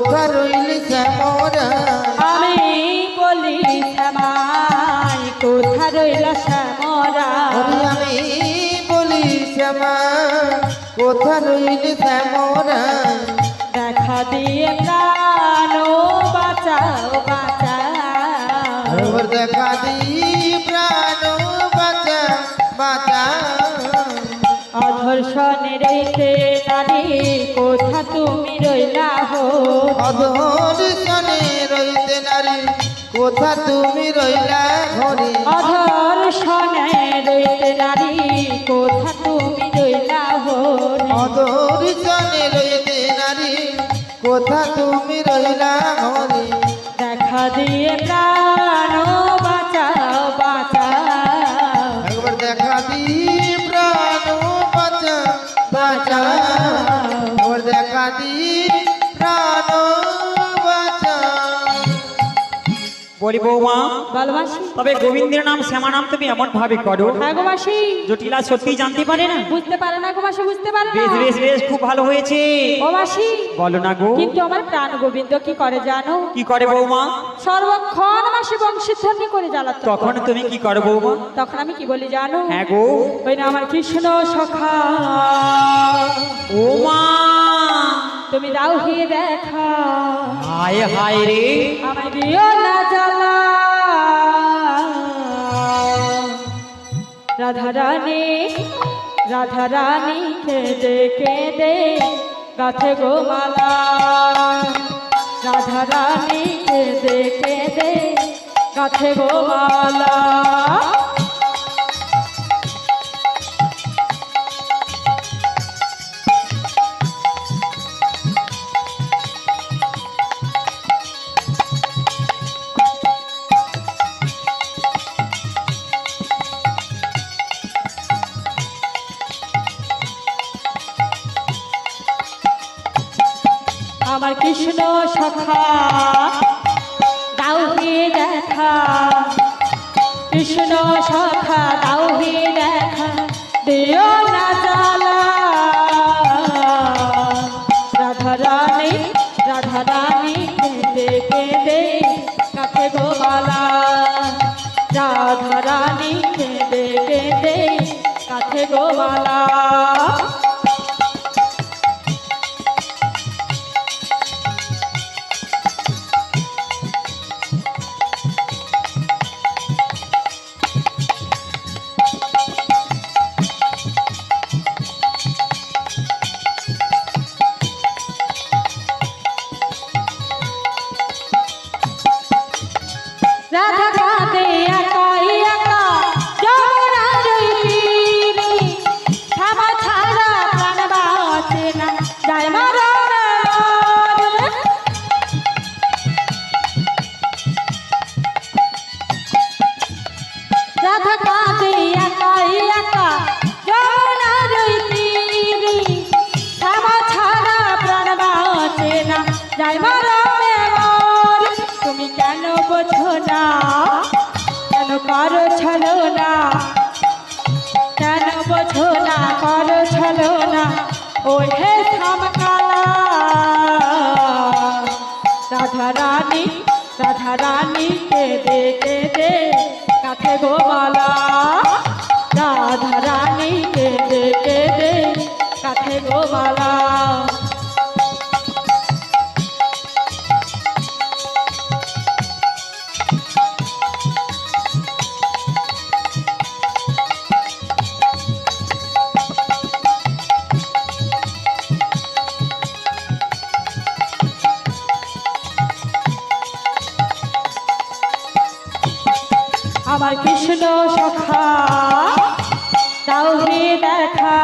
কোথা রইলি শ্যামরা আমি বলি শ্যামাই কোথা রইল শ্যামরা আমি বলি শ্যামা কোথা রইলি শ্যামরা দেখা দিয়ে প্রাণ বাঁচাও বাঁচাও দেখা দি প্রাণ বাঁচা বাঁচা অধর্ষণে রইতে নারী কোথা তুমি রইলা হো অধর্ষণে রইতে নারী কোথা তুমি রইলা ঘরে অধর্ষণে রইতে নারী কোথা তুমি রইলা হো অধর্ষণে রইতে নারী কোথা তুমি রইলা ঘরে দেখা দিয়ে প্রাণ বাঁচাও বাঁচাও একবার দেখা দি প্রাণ বাঁচা বাঁচা একবার দেখা দি প্রাণ বাঁচা বলি বৌমা ভালোবাসি তবে গোবিন্দের নাম শ্যামা নাম তুমি এমন ভাবে করো হ্যাঁ গো মাসি জটিলা সত্যি জানতে পারে না বুঝতে পারে না গো মাসি বুঝতে পারে না বেশ বেশ বেশ খুব ভালো হয়েছে ও মাসি বলো না গো কিন্তু আমার প্রাণ গোবিন্দ কি করে জানো কি করে বৌমা সর্বক্ষণ মাসি বংশীধ্বনি করে জ্বালাতো তখন তুমি কি করো বৌমা তখন আমি কি বলি জানো হ্যাঁ গো ওই না আমার কৃষ্ণ সখা ও মা তুমি দাও হি দেখা হায় হায় রে আমায় দিও না জ্বালা রাধা রানী কেঁদে কেঁদে গাছে গো মালা রাধা রানী কেঁদে কেঁদে গাছে গো মালা আমার কৃষ্ণ সখা দাও হি দেখা কৃষ্ণ সখা দাও হি দেখা দিও না জ্বালা রাধা রানী কেঁদে কেঁদে কাছে গো মালা রাধা রানী কেঁদে কেঁদে কাছে গো মালা রাধা কাঁদে একা একা যমুনা তীরে থামা ছাড়া প্রাণ বাঁচে না যায় মরণ রাধা কাঁদে একা একা যমুনা তীরে থামা ছাড়া প্রাণ বাঁচে না যায় মরণ তুমি কেন বোঝো না কেন করো ছলো না কেন বোঝো না করো ছলো না ও হে শ্যামকালা রাধা রানী কেঁদে কেঁদে কাছে গো মালা রাধা রানী কেঁদে কেঁদে কাছে গো মালা আমার কৃষ্ণ সখা দাও হি দেখা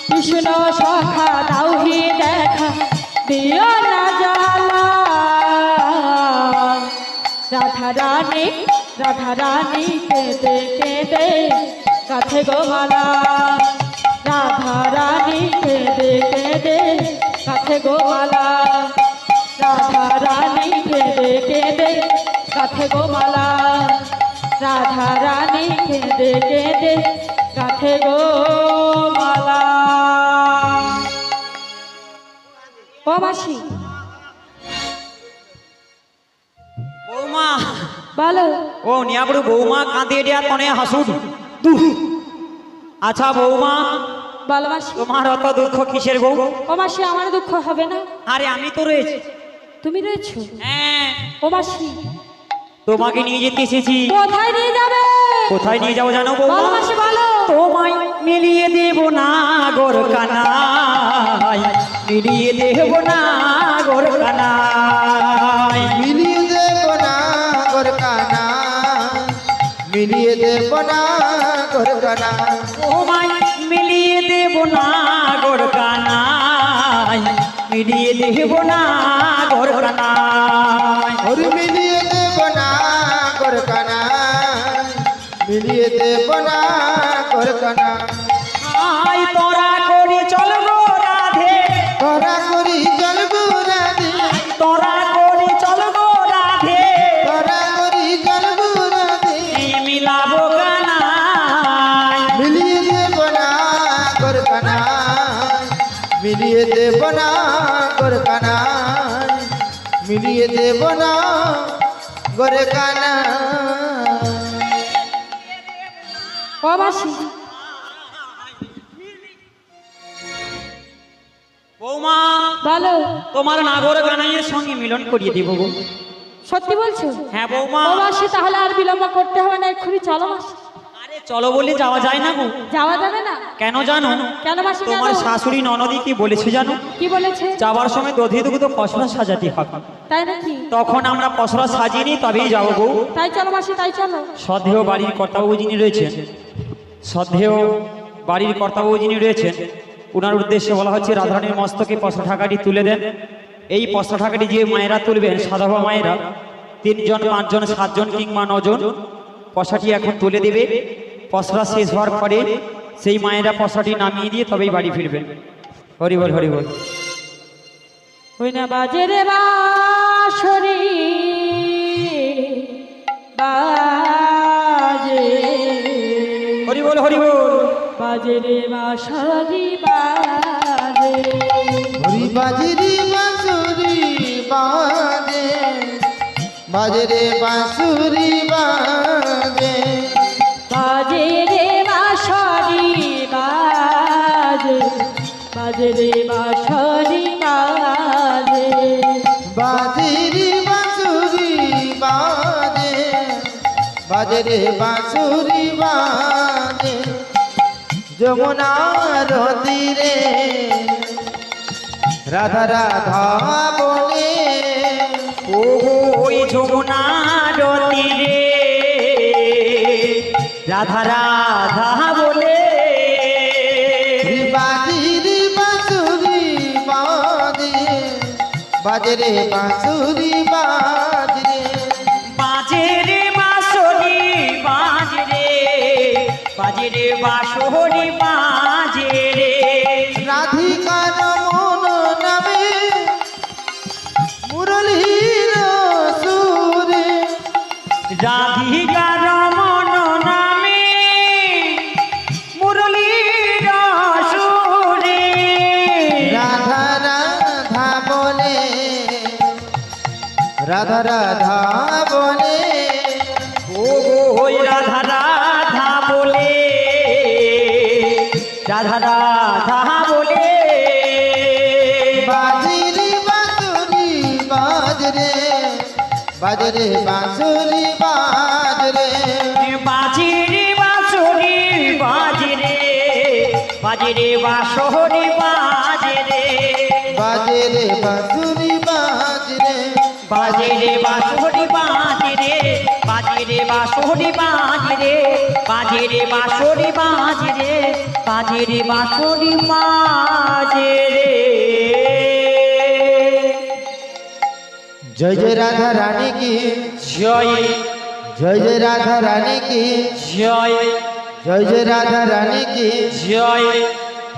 কৃষ্ণ সখা দাও হি দেখা দিও না জ্বালা রাধা রানী কেঁদে কেঁদে কাছে গো মালা রাধা রানী কেঁদে কেঁদে কাছে গো মালা রাধা রানী কেঁদে কেঁদে কাছে গো মালা রাধা রানী কেঁদে কেঁদে কাছে গো মালা ও মাসি বলো ও নিয়াবড়ু বৌমা কাঁদে দিয়া তনে হাসুর আচ্ছা বৌমা বলো মাসি। তোমার অত দুঃখ কিসের গো? ও মাসি আমার দুঃখ হবে না? আরে আমি তো রয়েছি। তুমি রয়েছো? হ্যাঁ ও মাসি তোমাকে নিয়ে যেতে এসেছি। কোথায় নিয়ে যাবে? কোথায় নিয়ে যাবো জানো বলো বৌমা? মাসি বলো। তোমায় মিলিয়ে দেব না গোর কানাই, মিলিয়ে দেব না গোর কানাই। মিলিয়ে দেব না গোরকানা, মিলিয়ে দেব না গোরকানা। তোমায় মিলিয়ে দেব না গোর কানাই, মিলিয়ে দেব না গোর কানাই। ওরে মিলিয়ে দেব না গোরকানা, মিলিয়ে দেব না গোরকানা। আই তোরা করি চল গো রাধে, তোরা করি জলবু রাধে, তোরা করি চল গো রাধে, তোরা করি জলবু রাধে। মিলাবো কানাই। মিলিয়ে দেব না গোরকানা, মিলিয়ে দেব না গোরকানা, মিলিয়ে দেব না গোরকানা। ও মাসি বৌমা বলো। তোমার নাগর কানাইয়ের সঙ্গে মিলন করিয়ে দিব গো। সত্যি বলছো? হ্যাঁ বৌমা। ও মাসি তাহলে আর বিলম্ব করতে হবে না, এক্ষুনি চলো মাসি। আরে চলো বলে যাওয়া যায় না গো। যাওয়া যাবে না? কেন জানো? কেন মাসি? তোমার কেন? শাশুড়ি ননদি কি বলেছে জানো? কি বলেছে? যাবার সময় দধি দুগ্ধ পশরা সাজাতে হবে। তাই নাকি? তখন আমরা পশরা সাজিয়ে নিই তবেই যাবো গো। তাই চলো মাসি, তাই চলো। শ্রদ্ধেয় বাড়ির কর্তাবাবু যিনি রয়েছেন, শ্রদ্ধেয় বাড়ির কর্তাবাবু যিনি রয়েছেন, ওনার উদ্দেশ্যে বলা হচ্ছে রাধারানীর মস্তকে পশরা ঢাকাটি তুলে দেন। এই পশরা ঢাকাটি যে মায়েরা তুলবেন, সাধবা মায়েরা 3 জন 5 জন 7 জন কিংবা 9 জন পশরাটি এখন তুলে দেবে। পশরা শেষ হওয়ার পরে সেই মায়েরা পশরাটি নামিয়ে দিয়ে তবেই বাড়ি ফিরবেন। হরি বল হরি বল। ওই না বাজে রে বাঁশরি বাজে, হরি বল হরি বল। বাজে রে বাঁশরি বাজে, হরি বাজরি বাঁশুরি বাজে, বাজরে বাঁশুরি বাজে। বাজে রে বাঁশরি বাজে, বাজে রে বাঁশরি বাজে, বাজরি বাঁশুরি বাজে, বাজরে বাঁশুরি বাজে। যমুনার তীরে রাধা রাধা বলে, ও ওই যমুনার তীরে রাধা রাধা বলে, বাজরি বাঁশুরি বাজে, বাজরে বাঁশুরি বাজরে। বাজে রে বাঁশরি বাজে রে, বাজে রে বাঁশরি বাজে রে। রাধিকার মন নামে মুরলীর সুরে, রাধিকার মন নামে মুরলীর সুরে, রাধা রাধা বলে, রাধা রাধা বলে। ও ওই রাধা রাধা বলে, রাধা রাধা বলে। বাজরি বাঁশুরি বাজরে, বাজরে বাঁশুরি বাজরে। বাজে রে বাঁশরি বাজে রে, বাজে রে বাঁশরি বাজে রে, বাজরে বাঁশুরি বাজরে। বাজে রে বাঁশরি বাজে রে, বাজে রে বাঁশরি বাজে রে, বাজে রে বাঁশরি বাজে রে, বাজে রে বাঁশরি বাজে রে। জয় জয় রাধা রানী কি জয়, জয় জয় রাধা রানী কি জয়, জয় জয় রাধা রানী কি। জয়।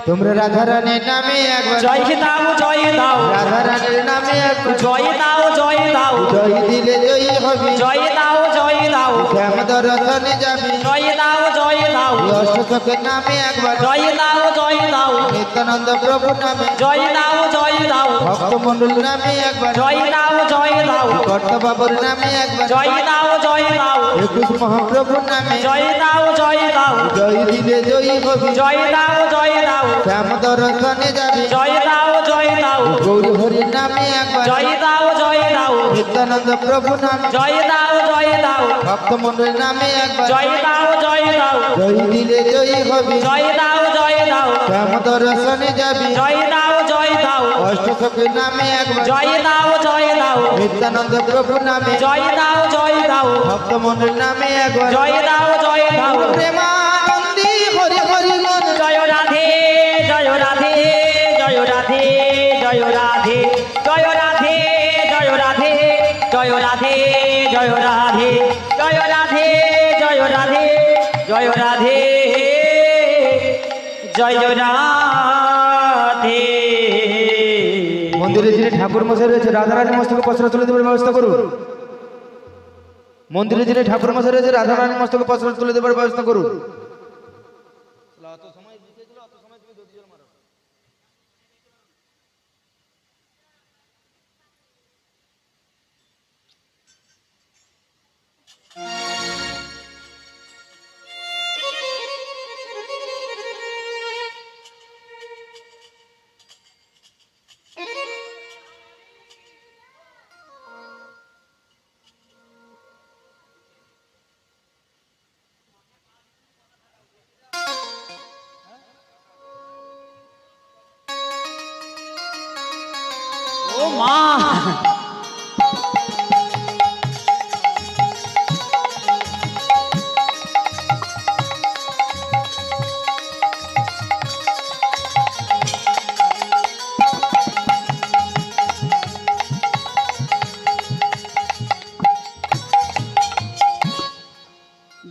তোমরা রাধা রানীর নামে একবার, জয় দাও জয় দাও, রাধা রানীর নামে একবার জয় দাও জয় দাও, জয় দিলে জয়ী হবে। জয় দাও জয় দাও, শ্যাম দর্শনে যাবে। জয় দাও জয় দাও, অষ্টকের নামে একবার, জয় দাও জয় দাও, নিত্যানন্দ প্রভু নামে জয় দাও জয় দাও ভক্ত মন্ডল নামে একবার জয় দাও জয় দাও কর্তা বাবুর নামে একবার জয় দাও জয় দাও 21 মহাপ্রভুর নামে জয় দাও জয় দাও জয় দিলে জয়ী হবি জয় দাও জয় দাও শ্যাম দর্শনে যাবি জয় দাও জয় দাও গৌরী হরির নামে একবার জয় দাও জয় দাও নিত্যানন্দ প্রভু নামে জয় দাও জয় দাও ভক্ত মন্ডল নামে একবার জয় দাও জয় দাও জয় দিলে জয়ী হবি জয় দাও জয় দাও শ্যাম দর্শনে যাবি জয় দাও জয় দাও অষ্টসখীর নামে একবার জয় দাও জয় দাও নিত্যানন্দ প্রভু নামে জয় দাও জয় দাও ভক্ত মন্ডল নামে একবার জয় দাও জয় দাও প্রেমানন্দী হরি হরি মন জয় রাধে জয় রাধে জয় রাধে জয় রাধে জয় রাধে জয় রাধে জয় রাধে জয় রাধে জয় রাধে জয় রাধে জয় রাধে জয় রাধে। মন্দিরে যিনি ঠাকুর মশাই রয়েছে রাধারানী মস্তকে পসরা তুলে দেবার ব্যবস্থা করুন। মন্দিরে যিনি ঠাকুর মশাই রয়েছে রাধারানী মস্তকে পসরা তুলে দেবার ব্যবস্থা করুন। ও মা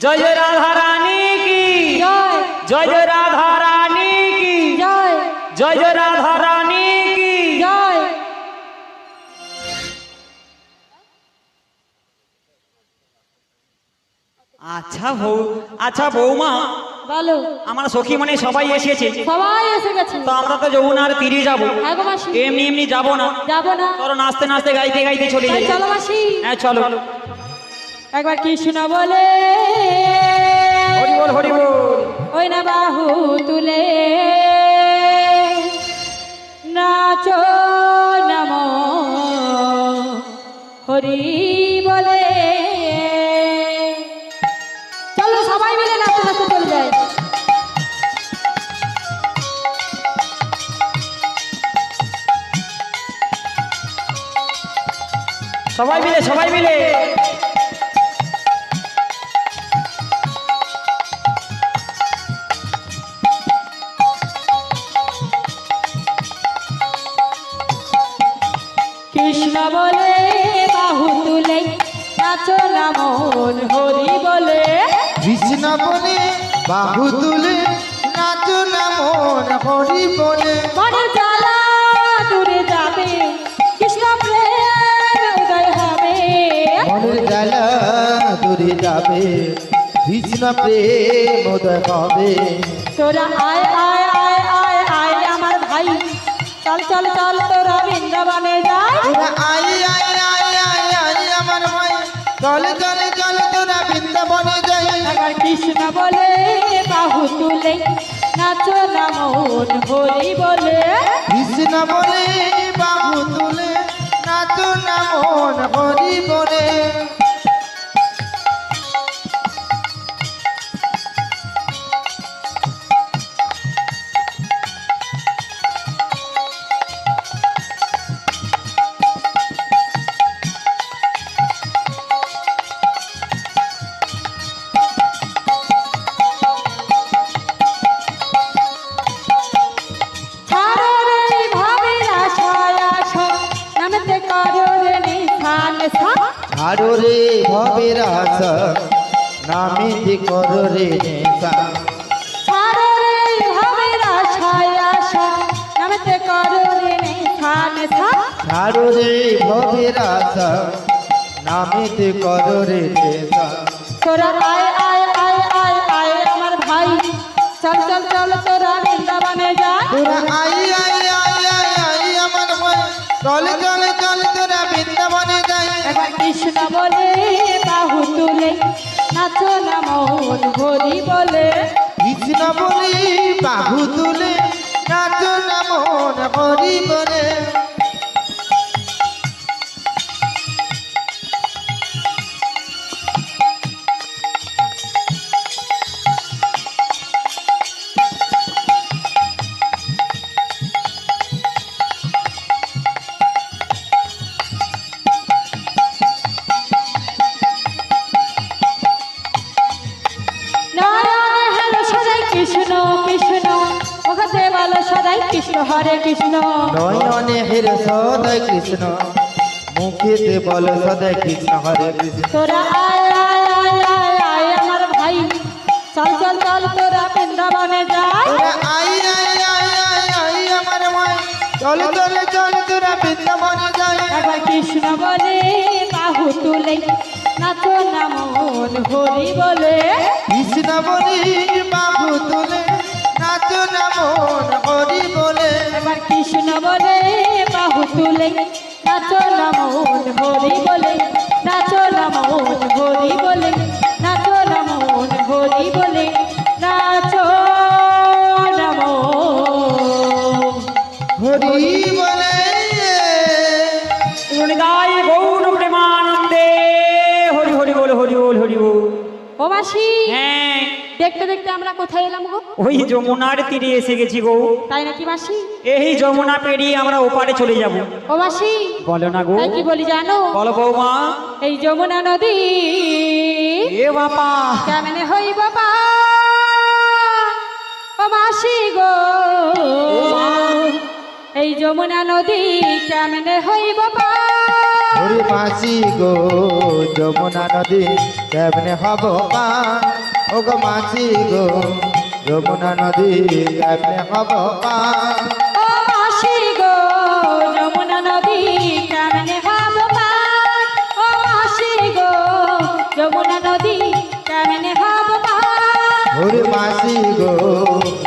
জয় রাধা রানী কি জয় জয় রাধা রানী কি জয় জয় রাধা রানী কি জয়। আচ্ছা বৌমা বলো আমার সখী মানে সবাই এসেছে সবাই এসে গেছে। তো আমরা তো যমুনার তীরে যাবো হ্যাঁ গো মাসি, এমনি এমনি যাবো না যাবো না। চলো নাচতে নাচতে গাইতে গাইতে চলে তাই যাই চলো মাসি, হ্যাঁ চলো একবার কৃষ্ণ বলে হরি বল হরি বল ওই না বাহু তুলে নাচো নমো হরি বলে। চলো সবাই মিলে নাচতে নাচতে চলে যায়। সবাই মিলে সবাই মিলে কৃষ্ণ বলে বাহু তুলে নাচো না মন হরি বলে। কৃষ্ণ বলে বাহু তুলে নাচো না মন হরি বলে। মনের জ্বালা দূরে যাবে, কৃষ্ণ প্রেম উদয় হবে। মনের জ্বালা দূরে যাবে কৃষ্ণ প্রেম উদয় হবে। তোরা আয় আয় আয় আয় আয় আমার ভাই, চল চল চল তোরা বৃন্দাবনে যাই। তোরা I I I I I আমার ভাই চলে চলে চলে তোরা বৃন্দাবনে যাই। একবার কৃষ্ণ বলে বাহু তুলে নাচো না মন হরি বলে। কৃষ্ণ বলে বাহু তুলে নাচো না মন হরি বলে। ছাড়ো রে ভাবের আশায় আশা, নামতে করো রে নিশান সা। ছাড়ো রে ভবের আশা নামিতে করো রে নেশা। ছাড়ো রে ভাবের আশায় আশা, নামতে করো রে নিশান সা। ছাড়ো রে ভবের আশা নামিতে করো রে নেশা। তোরা আয় আয় আয় আয় আয় আমার ভাই, চল চল চল তোরা বৃন্দাবনে যাই। তোরা I I I I I আমার চল চল চল তোরা বৃন্দাবনে যাই একবার কৃষ্ণ বলে বাহু তুলে নাচো না মন হরি বলে কৃষ্ণ বলি বাহু তুলে নাচ না মন হরি বলে নারায়ণ হ্যালো সদাই কৃষ্ণ কৃষ্ণ মুখতে বলো সদাই কৃষ্ণ হরে কৃষ্ণ নয়নে হের সদয় কৃষ্ণ মুখেতে বল সদয় কৃষ্ণ হরে কৃষ্ণ তোরা আয় আয় আয় আয় আয় আমার ভাই চল চল চল তোরা বৃন্দাবনে যাই তোরা I I I I I আমার মাই চল চল চল তোরা বৃন্দাবনে যাই একবার কৃষ্ণ বলে বাহু তুলে নাচো না মন হরি বলে কৃষ্ণ বলি বাহু তুলে নাচ না মন হরি বলে একবার কৃষ্ণ বলে বাহু তুলে নাচো না মন হরি বলে নাচো না মন হরি বলে নাচো না মন হরি বলে নাচো না মন হরি বলে হরিদাই গৌর প্রেমানন্দে হরি হরি বল হরি বল হরি বল। ও মাসি হ্যাঁ দেখতে দেখতে আমরা কোথায় এলাম গো ওই যমুনার তীরে এসে গেছি গো। তাই নাকি মাসি এই যমুনা পেরিয়ে আমরা ওপারে চলে যাব। ও মাসি বলো না গো। তাই কি বলি জানো বলো বৌমা। এই যমুনা নদী এ বাবা কেমনে হই বাবা ও মাসি গো এই যমুনা নদী কেমনে হই বাবা হরি মাসি গো যমুনা নদী কেমনে হব পার ও গো মাসি গো যমুনা নদী কেমনে হব পার ও মাসি গো যমুনা নদী কেমনে হব পার ও মাসি গো যমুনা নদী কেমনে হব পার হরি মাসি গো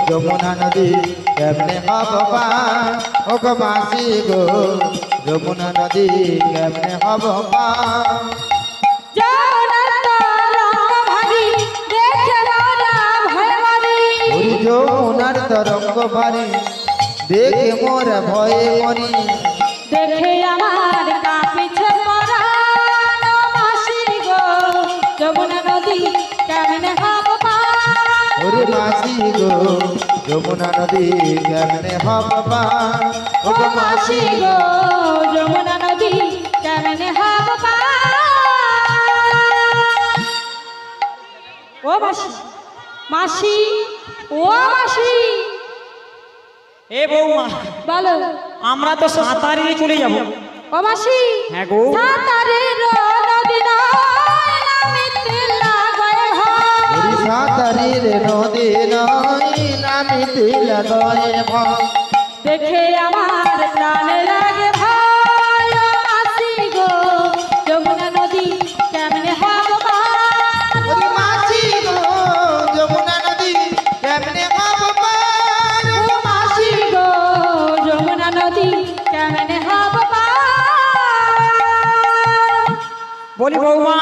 যমুনা নদী কেমনে হব পার ও গো মাসি গো যমুনা নদী কেমনে হব পার যমুনার তরঙ্গ ভারী দেখে মোরা ভয় মারি হরি যমুনার তরঙ্গ ভারী দেখে মোর ভয়ে মরি দেখে আমার কাঁপিছে পরাণ ও মাসি গো যমুনা নদী কেমনে হব পার হরি মাসি গো যমুনা নদী কেমনে হব পার ও ও গো মাসি গো যমুনা নদী কেমনে হব পার ও মাসি মাসি ও মাসি এ বৌমা বলো আমরা তো সাঁতারে চলে যাব। ও মাসি হ্যাঁ গো। সাঁতারের নদী নয় নামিতে লাগায় ভয় হরি সাঁতারির নদী নয় নামিতে লাগয়ে ভয় দেখে আমার প্রাণ লাগে ভয় ও মাসি গো যমুনা নদী কেমনে হব পার হরি মাসি গো যমুনা নদী কেমনে হব পার ও মাসি গো যমুনা নদী কেমনে হব পার বলি বৌমা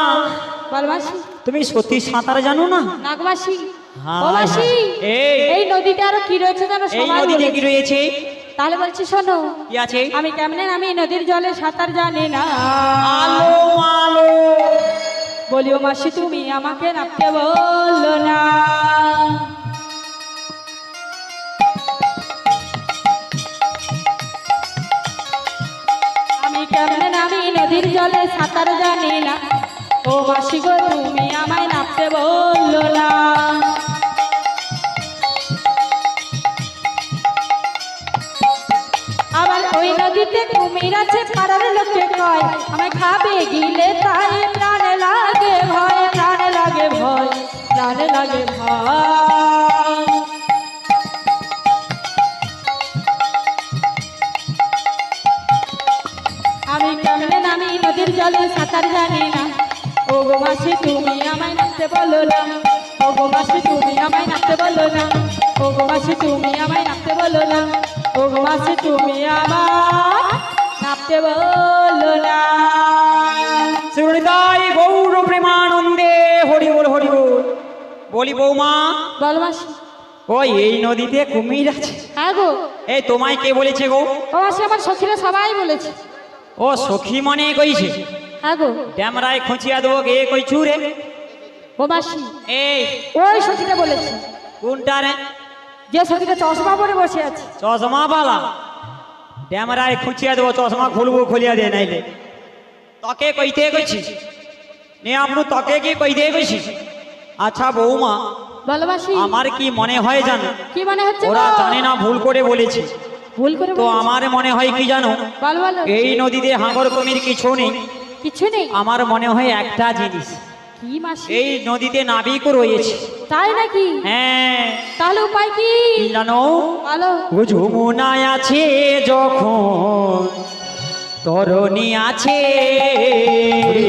বল মাসি তুমি সত্যি সাঁতার জানো না? নাগমাসি হ্যাঁ, ও মাসি এই। এই নদীতে আরো কি রয়েছে জানো এই সবাই নদীতে কি বলেছে। রয়েছে? তাহলে বলছি শোনো কি আছে? আমি কেমনে নামি নদীর জলে সাঁতার জানি না আলো আলো। বলিও মাসি তুমি আমাকে নামতে বললো না আমি কেমনে নামি নদীর জলে সাঁতার জানি না ও মাসি গো তুমি আমায় নামতে বললো না আবার ওই নদীতে কুমির আছে পাড়ার লোকে কয় আমায় খাবে গিলে তাই প্রাণ লাগে ভয় প্রাণ লাগে ভয় প্রাণ লাগে ভয় আমি কেমনে নামি নদীর জলে সাঁতার জানি না ও গো মাসি তুমি আমায় নামতে বলো না ও গো মাসি তুমি আমায় নামতে বলো না ও গো মাসি তুমি আমায় নামতে বলো না ও গো মাসি তুমি আমায় নামতে বলি বৌমা, বলো মাসি। ওই এই নদীতে কুমির আছে। হ্যাঁ গো। এই তোমায় কে বলেছে গো? ও মাসি আমার সখীরা সবাই বলেছে। ও সখী মনে কইছে? হ্যাঁ গো। ড্যামরায় খোঁচিয়া দেবো গে কই চুরে। ও মাসি এই ওই সখীরা বলেছে। কোনটা রে? যে সখীটা চশমা পরে বসে আছে। চশমা বালা? ড্যামরায় খুঁচিয়া দেবো, চশমা খুলবো, খুলিয়া দে নাইলে। তকে কইতে কইছি নে আপনি, তকে কি কইতে কইছি? আচ্ছা বৌমা, বলো মাসি। আমার কি মনে হয় জানো? কি মনে হচ্ছে ওরা গো? জানে না, ভুল করে বলেছে। ভুল করে তো বলেছে? আমার মনে হয় কি জানো? বলো বলো। এই নদীতে হাঙর কুমির কিছু নেই। কিছু নেই? আমার মনে হয় একটা জিনিস, কি মাসি? এই নদীতে নাবিকও রয়েছে। তাই নাকি? হ্যাঁ। তাহলে উপায় কি? কি জানো? বলো। ও যমুনায় আছে যখন, তরণী আছে।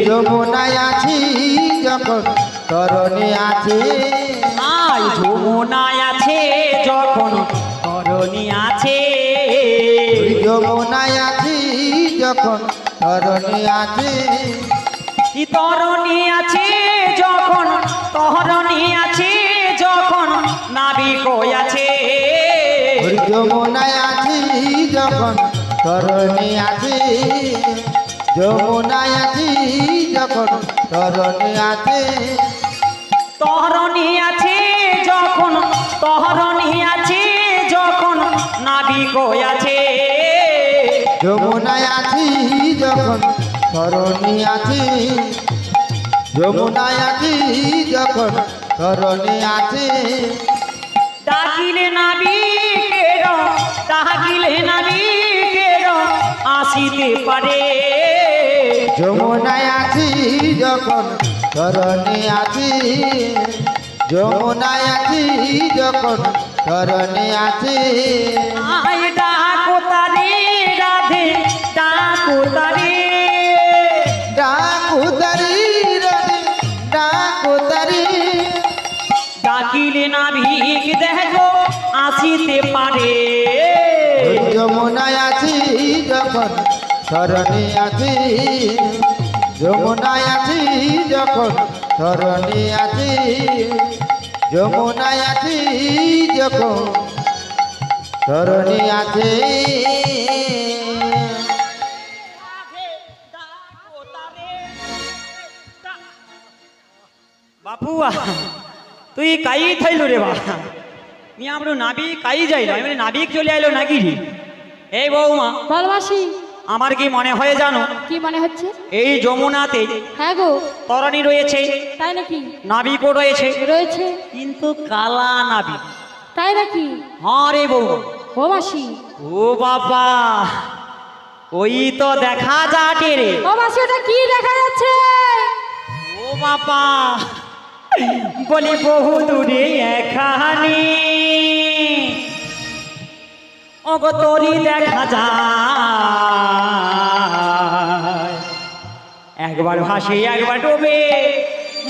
যমুনায় আছি যখন তরণী আছে। আই যমুনায় আছে যখন, তরণী আছে। যমুনায় আছি যখন তরণী আছে। কি তরণী আছে যখন, তরণী আছে যখন, নাবিক আছে। যমুনায় আছি যখন তরণী আছে। যমুনায় আছি যখন তরণী আছে। তরণী আছে যখন, তরণী আছে যখন, নাবিক আছে। যমুনায় আছি যখন তরণী আছে। যমুনায় আছি যখন তরণী আছে। ডাকিলে নাবিকের, ডাকিলে নাবিকের আসিতে পারে। যমুনায় আছি যখন তরণী আছি। যমুনায় আছি যখন তরণী আছে। আয় ডাকো তারে রাধে, ডাকো তারে। ডাকুতারি রাধে ডাকুতারি। ডাকিলে নাবিক দেখো আসিতে পারে। যমুনায় আছি যখন তরণী আছি। যমুনায় আছি যখন তরণী আছি। যমুনায় আছি যখন তরণী আছে। বাপুয়া তুই কাই থাইলো রে বা? মি আমরা নাবিক কাই যাইলো, আমি নাবিক চলে আইলো নাকি রে? এই বৌমা, বলো মাসি। আমার কি মনে হয় জানো? কি মনে হচ্ছে? এই যমুনাতে হ্যাঁ গো। তরণী রয়েছে, তাই নাকি? নাবিকও রয়েছে, রয়েছে। কিন্তু কালা নাবিক। তাই নাকি? হ্যাঁ রে বৌমা। ও মাসি। ও বাবা, ওই তো দেখা যাটে রে। ও মাসি ওটা কি দেখা যাচ্ছে? ও বাবা, বলি বহু দূরে এখানে ওগো তোরই দেখা যায়। একবার ভাসে একবার ডোবে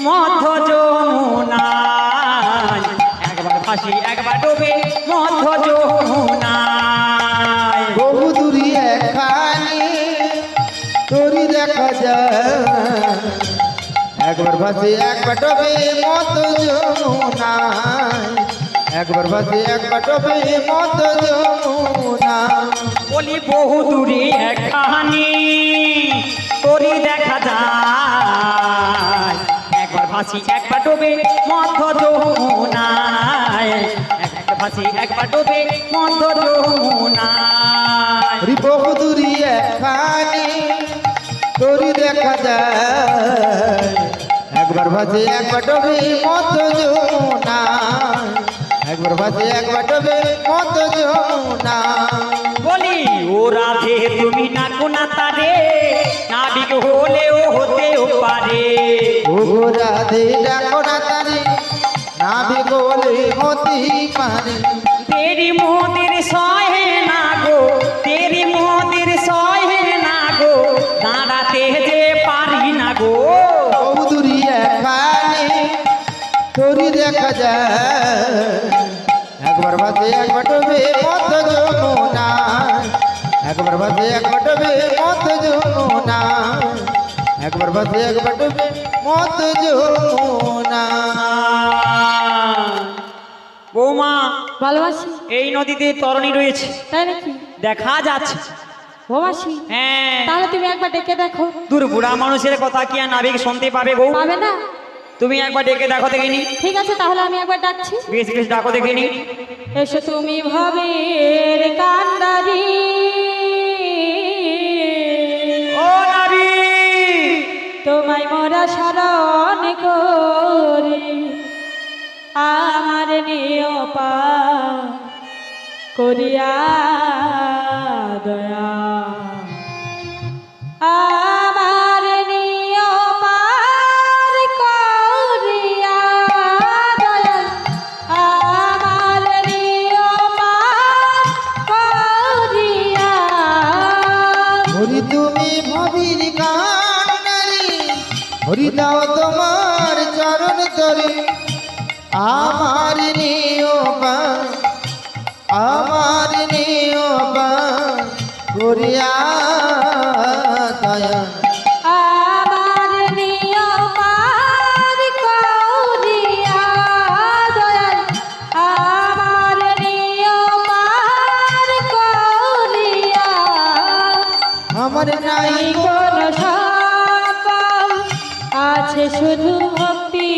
মধ্য যমুনায়। একবার ভাসে একবার ডোবে মধ্য যমুনায়। বহু দূরি এখানে তোরি দেখা যায়। একবার ভাসে একবার ডোবে মত যমুনায়। একবার ভাসে একবার ডোবে মত যমুনায়। বলি বহু দূরে একখানি তোরই দেখা যায়। একবার ভাসি একবার ডোবে মধ্য যমুনায়। একবার ভাসি একবার ডোবে মধ্য যমুনায়। বহু দূরি এখানে তোরি দেখা যায়। একবার ভাসে একবার ডোবে মত যমুনায়। একবার ভাসে একবার ডোবে মত যমুনায়। বলি ও রাধে তুমি না কোনা তারে, নাবিক হলেও হতেও পারে। ও রাধে ডাকো না তারে, নাবিক বলে হতে পারে। তেরি মোদের সহে না গো, তেরি মোদের সহে না গো, দাঁড়াতে যে পারি না গো। চৌধুরী এখানে তোরি দেখা যায়। একবার ভাসে একবার ডোবে মত যমুনায়। একবার ভাসে একবার ডোবে মত যমুনায়। একবার ভাসে একবার ডোবে মত যমুনায়। বৌমা ভালোবাসি। এই নদীতে তরণী রয়েছে, তাই নাকি? দেখা যাচ্ছে। ভালোবাসি। হ্যাঁ, তাহলে তুমি একবার ডেকে দেখো। দূর বুড়া মানুষের কথা কি আর নাবিক শুনতে পাবে গো? পাবে না? তুমি একবার ডেকে দেখো দেখিনি। ঠিক আছে, তাহলে আমি একবার ডাকছি। বেশ বেশ, ডাকো দেখিনি। এসো তুমি ভবের কান্ডারি, ও নাবিক, তোমায় মোরা স্মরণ করি, আমার নিয়পা করিয়া দয়া, আমার নিয়পার করিয়া দয়া, আমার নিয়পার করিয়া। হরি তুমি ভবির কান্ডারি, হরি দাও তোমার চরণ তরে, আমার নিয়পান, আমার নিয়পান করিয়া দয়া। আমার নিয়পার করিয়া দয়া, আমার নিয়পার করিয়া। আমার নাই কোন সকল আছে শুধু ভক্তি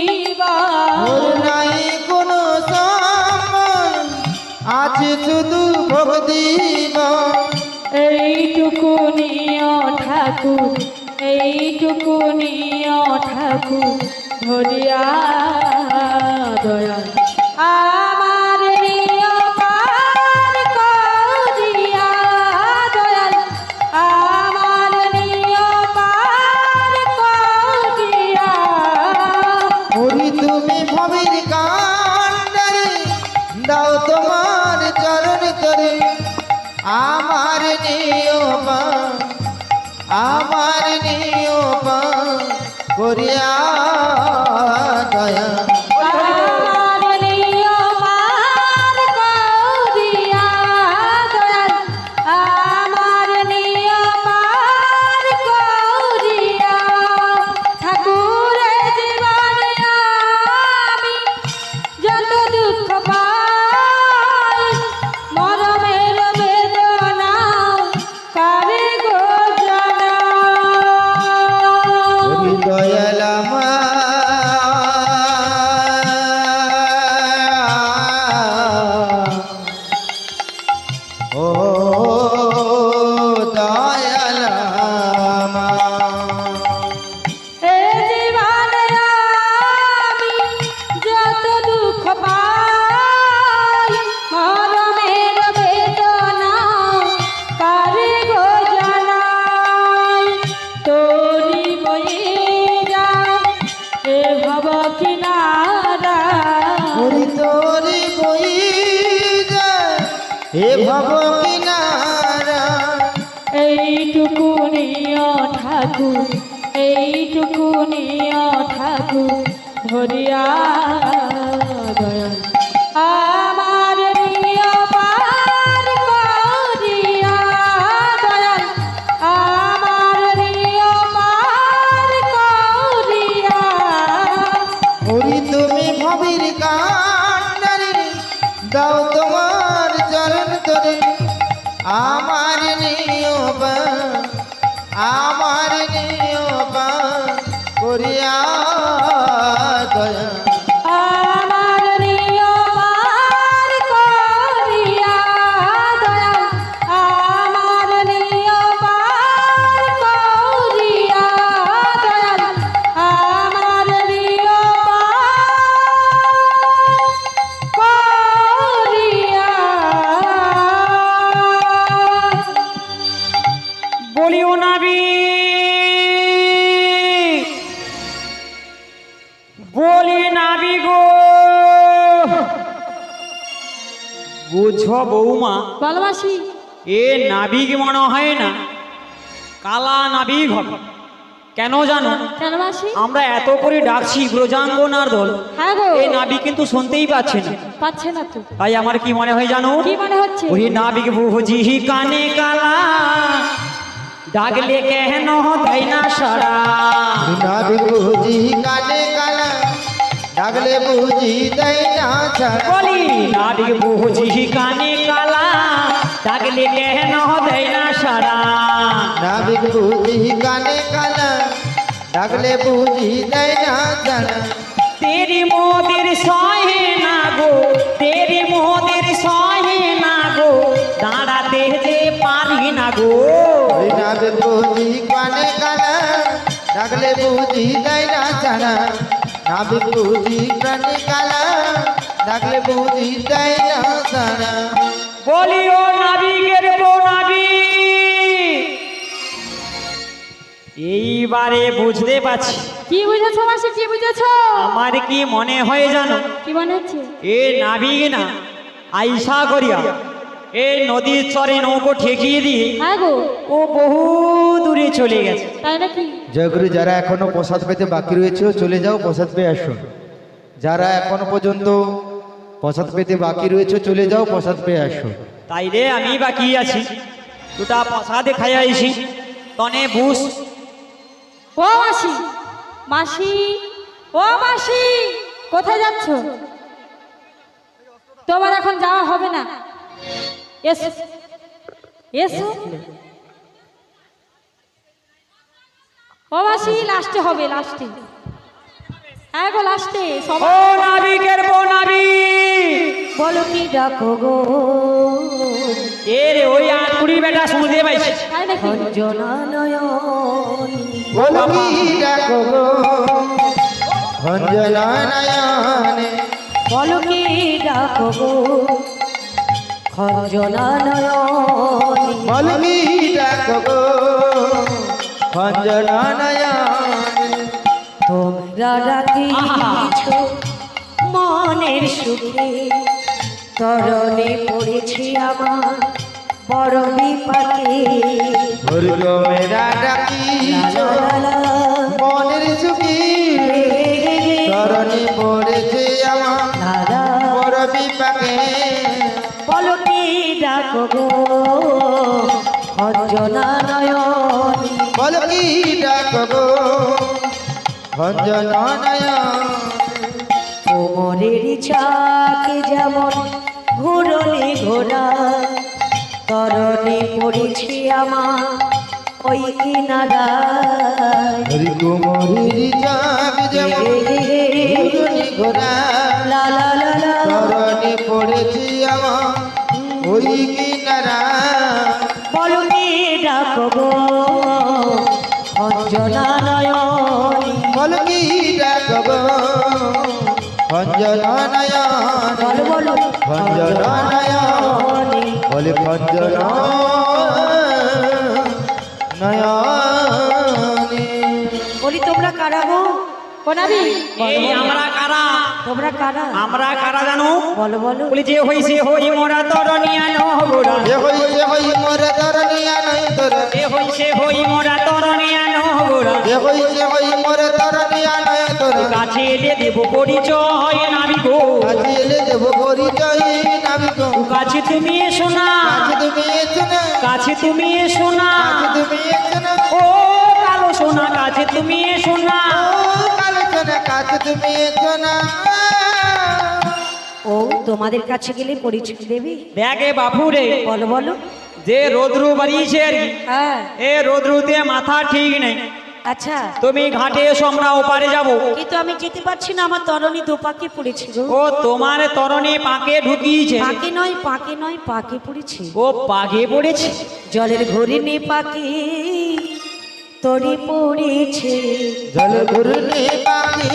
মোর নাই কোনো সম্মান, আছে শুধু ভক্তি। এইটুকু নিয় ঠাকুর, এইটুকু নিয় ঠাকুর ধরিয়া দয়া, আমার নিয়পার করিয়া দয়া, আমার নিয়পার করিয়া। হরি তুমি ভবির কান্ডারি, দাও তোমার চরণ তরে, আমার নিয়পান, আমার নিয়পান করিয়া দয়া। আমার নিয়পার করিয়া দয়া, আমার নিয়পার করিয়া। ঠাকুরের জীবনে আমি যত দুঃখ পাই, মরমের বেদনা কারে গো জানাই। হরি দয়াল ও দয়াল এ জীবনে আমি যত দুঃখ পাই, মরমের বেদনা কারে গো জানাই। তোরি বয়ে যায় এ ভব কিনারা, হরি তোরি বই যায় হে ভব কিনারা। এইটুকু নিয় ঠাকুর, এইটুকু নিয় ঠাকুর ধরিয়া দয়া, আমার নিয়পার করিয়া দয়া, আমার নিয়পার করিয়া। হরি তুমি ভবির কান্ডারি, দাও তোমার চরণ তরে, আমার নিয়পান, আমার নিয়পান করিয়া দয়া। আমার নিয়পার করিয়া দয়া, আমার নিয়পার করিয়া দয়া, আমার নিয়পার করিয়া। বলিও নাবি, বলি নাবি গো। বুঝো বৌমা, ভালোবাসি। এ নাবিক মনে হয় না, কালা নাবিক হবে। কেন জানো? কেন মাসি? আমরা এত করে ডাকছি ব্রজাঙ্গনার দল, হ্যাঁ গো, এই নাবিক কিন্তু শুনতেই পাচ্ছে না। পাচ্ছে না তো। তাই আমার কি মনে হয় জানো? কি মনে হচ্ছে? ওই নাবিক বুঝি কানে কালা, ডাকলে কেন দেয় না সাড়া। নাবিক বুঝি কানে কালা, ডাকলে বুঝি দেয় না ছাড়া বলি নাবিক বুঝি কানে কালা ডাকলে কেন দেয় না সারা নাবিক বুঝি কানে কালা ডাকলে বুঝি দেয় না ছাড়া তেরি মোদের সহে না গো তেরি মোদের সহে না গো দাঁড়াতে যে পারি না গো ওই নাবিক বুঝি কানে কালা ডাকলে বুঝি দেয় না ছাড়া নাবিক বুঝি কানে কালা ডাকলে বুঝি দেয় না ছাড়া বলি ও নাবিকের বউ নাবিক এইবারে বুঝতে পারছি কি বুঝেছো মাসি, কি বুঝেছো? আমার কি মনে হয় জানো কি মনে হচ্ছে? এ নাবিক না আইসা করিয়া এই নদীর চরে নৌকো ঠেকিয়ে দিয়ে হ্যাঁ গো, ও বহু দূরে চলে গেছে। তাই নাকি? জয়গুরু, যারা এখনো প্রসাদ পেতে বাকি রয়েছে চলে যাও, প্রসাদ পেয়ে আসো। যারা এখনো পর্যন্ত প্রসাদ পেতে বাকি রয়েছে চলে যাও, প্রসাদ পেয়ে আসো। তাই রে আমি বাকি আছি, দুটা প্রসাদে খাই আইছি তনে বুস। ও মাসি, মাসি, ও মাসি, কোথায় যাচ্ছ? তোমার এখন যাওয়া হবে না, এসো এসো। ও মাসি, লাস্টে হবে, লাস্টে। হ্যাঁ গো, লাস্টে ও সবাই। নাবিকের বউ নাবিক, বলো কি ডাকো গো? এ রে ওই আটকুড়ি বেটা শুনতে পাইছি। তাই নাকি? বলো কি ডাকো গো ভঞ্জনা নয়নে, বলো কি ডাকো গো খঞ্জনা নয়নে। বলো কি ডাকো গো ভঞ্জনা নয়নে। তোমরা ডাকিছ মনের সুখে, তরণে পড়েছি আমার বড় বিপাকে। হরি গো মেরা ডাকিছ মনের সুখী, তরণী পড়েছে আমার বড় বিপাকে। বলো কি ডাকো গো খঞ্জনা নয়নে। বলো কি ডাকো গো ভঞ্জনা নয়নে। কোমরের চাকে যেমন ঘুরনে ঘোরা, তরণে পড়েছি আমার ওই কিনারায়। হরি কুমরি চাঁদ যেমন ঘুরনি ঘোরা, লা লা লা লা। তরণী পড়েছি আমার ওই কিনারা। বলো কি ডাকো গো খঞ্জনা নয়নে। বলো কি ডাকো গো ভঞ্জনা নয়নে। বলো বলো ভঞ্জনা নয়নে, বলে ভঞ্জনা নয়নে। বলি তোমরা কারা গো? কোনাবি এই আমরা কারা? তোমরা কারা? আমরা কারা জানো? বলো বলো। বলি যে হইছে হই মোরা তরণিয়া নহবরা, এ হই মোরে তরণিয়া নয় তোরা, এ হইছে হই মোরা তরণিয়া নহবরা। এ হই মোরে তরণিয়া নয় তোরা। কাছে এলে দেব পরিচয় নাবিক গো, কাছে এলে দেব পরিচয় নাবিক। কাছে তুমি এসো না, কাছে তুমি এসো না, কাছে তুমি এসো না, কাছে তুমি এসো না। ও কালো সোনা কাছে তুমি এসো না। ও কালো সোনা কাছে তুমি এসো না। ও তোমাদের কাছে গেলে পরিচয় দেবে? দেখে বাপু রে, বলো বলো। যে রোদ্রু বাড়িয়েছে আর কি, হ্যাঁ, এ রোদ্রুতে মাথা ঠিক নেই। আচ্ছা, তুমি ঘাটে এসো, আমরা ওপারে যাবো। কিন্তু আমি যেতে পারছি না, আমার তরণী দোপাকে পড়েছে গো। ও তোমার তরণী পাকে ঢুকিয়েছে। পাকে নয়, পাকে নয়, পাকে পড়েছে। ও পাকে পড়েছে। জলের ঘড়ি নে পাকে তরি পড়েছে। জল ঘুরনে পাখি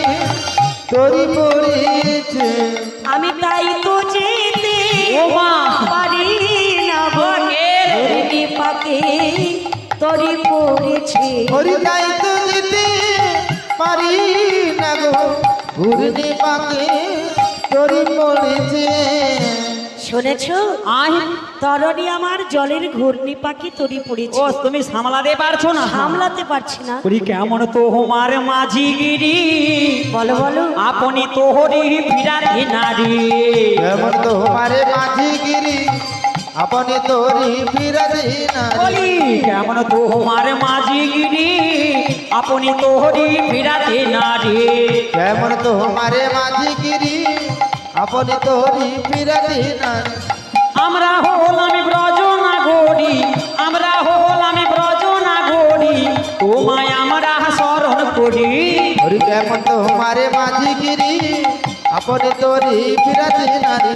তোরি পড়েছে। আমি তাই তো যেতে ও মা। পারি না গো। ও কে রে? ঘড়ি নে পাকে তরি পড়েছে। হরি তাই তো যেতে পারি না গো, ঘুরনে পাখি তোরি পড়েছে। শুনেছো? আয় তরণী আমার জলের ঘূর্ণি পাখি তরি পড়েছে। ও তুমি সামলাতে পারছো না? সামলাতে পারছি না। বলি কেমন তোমার মাঝি গিরি, বলো বলো। আপনি তোহরি বিরাটি নারী। এমন তোমারে মাঝি গিরি, আপনি তোরি ফিরাদি না। বলি কেমন তোমার মাঝি গিরি, আপনি তোহরি ফিরাতে নারী কেমন তোমারে মাঝি গিরি আপনি তোরি ফিরাতি নারী আমরা হলাম ব্রজ নাগরি আমরা হলাম ব্রজ নাগরি তোমায় আমরা স্মরণ করি হরি কেমন তোমারে মাঝি গিরি আপনি তোরি ফিরাতি নারী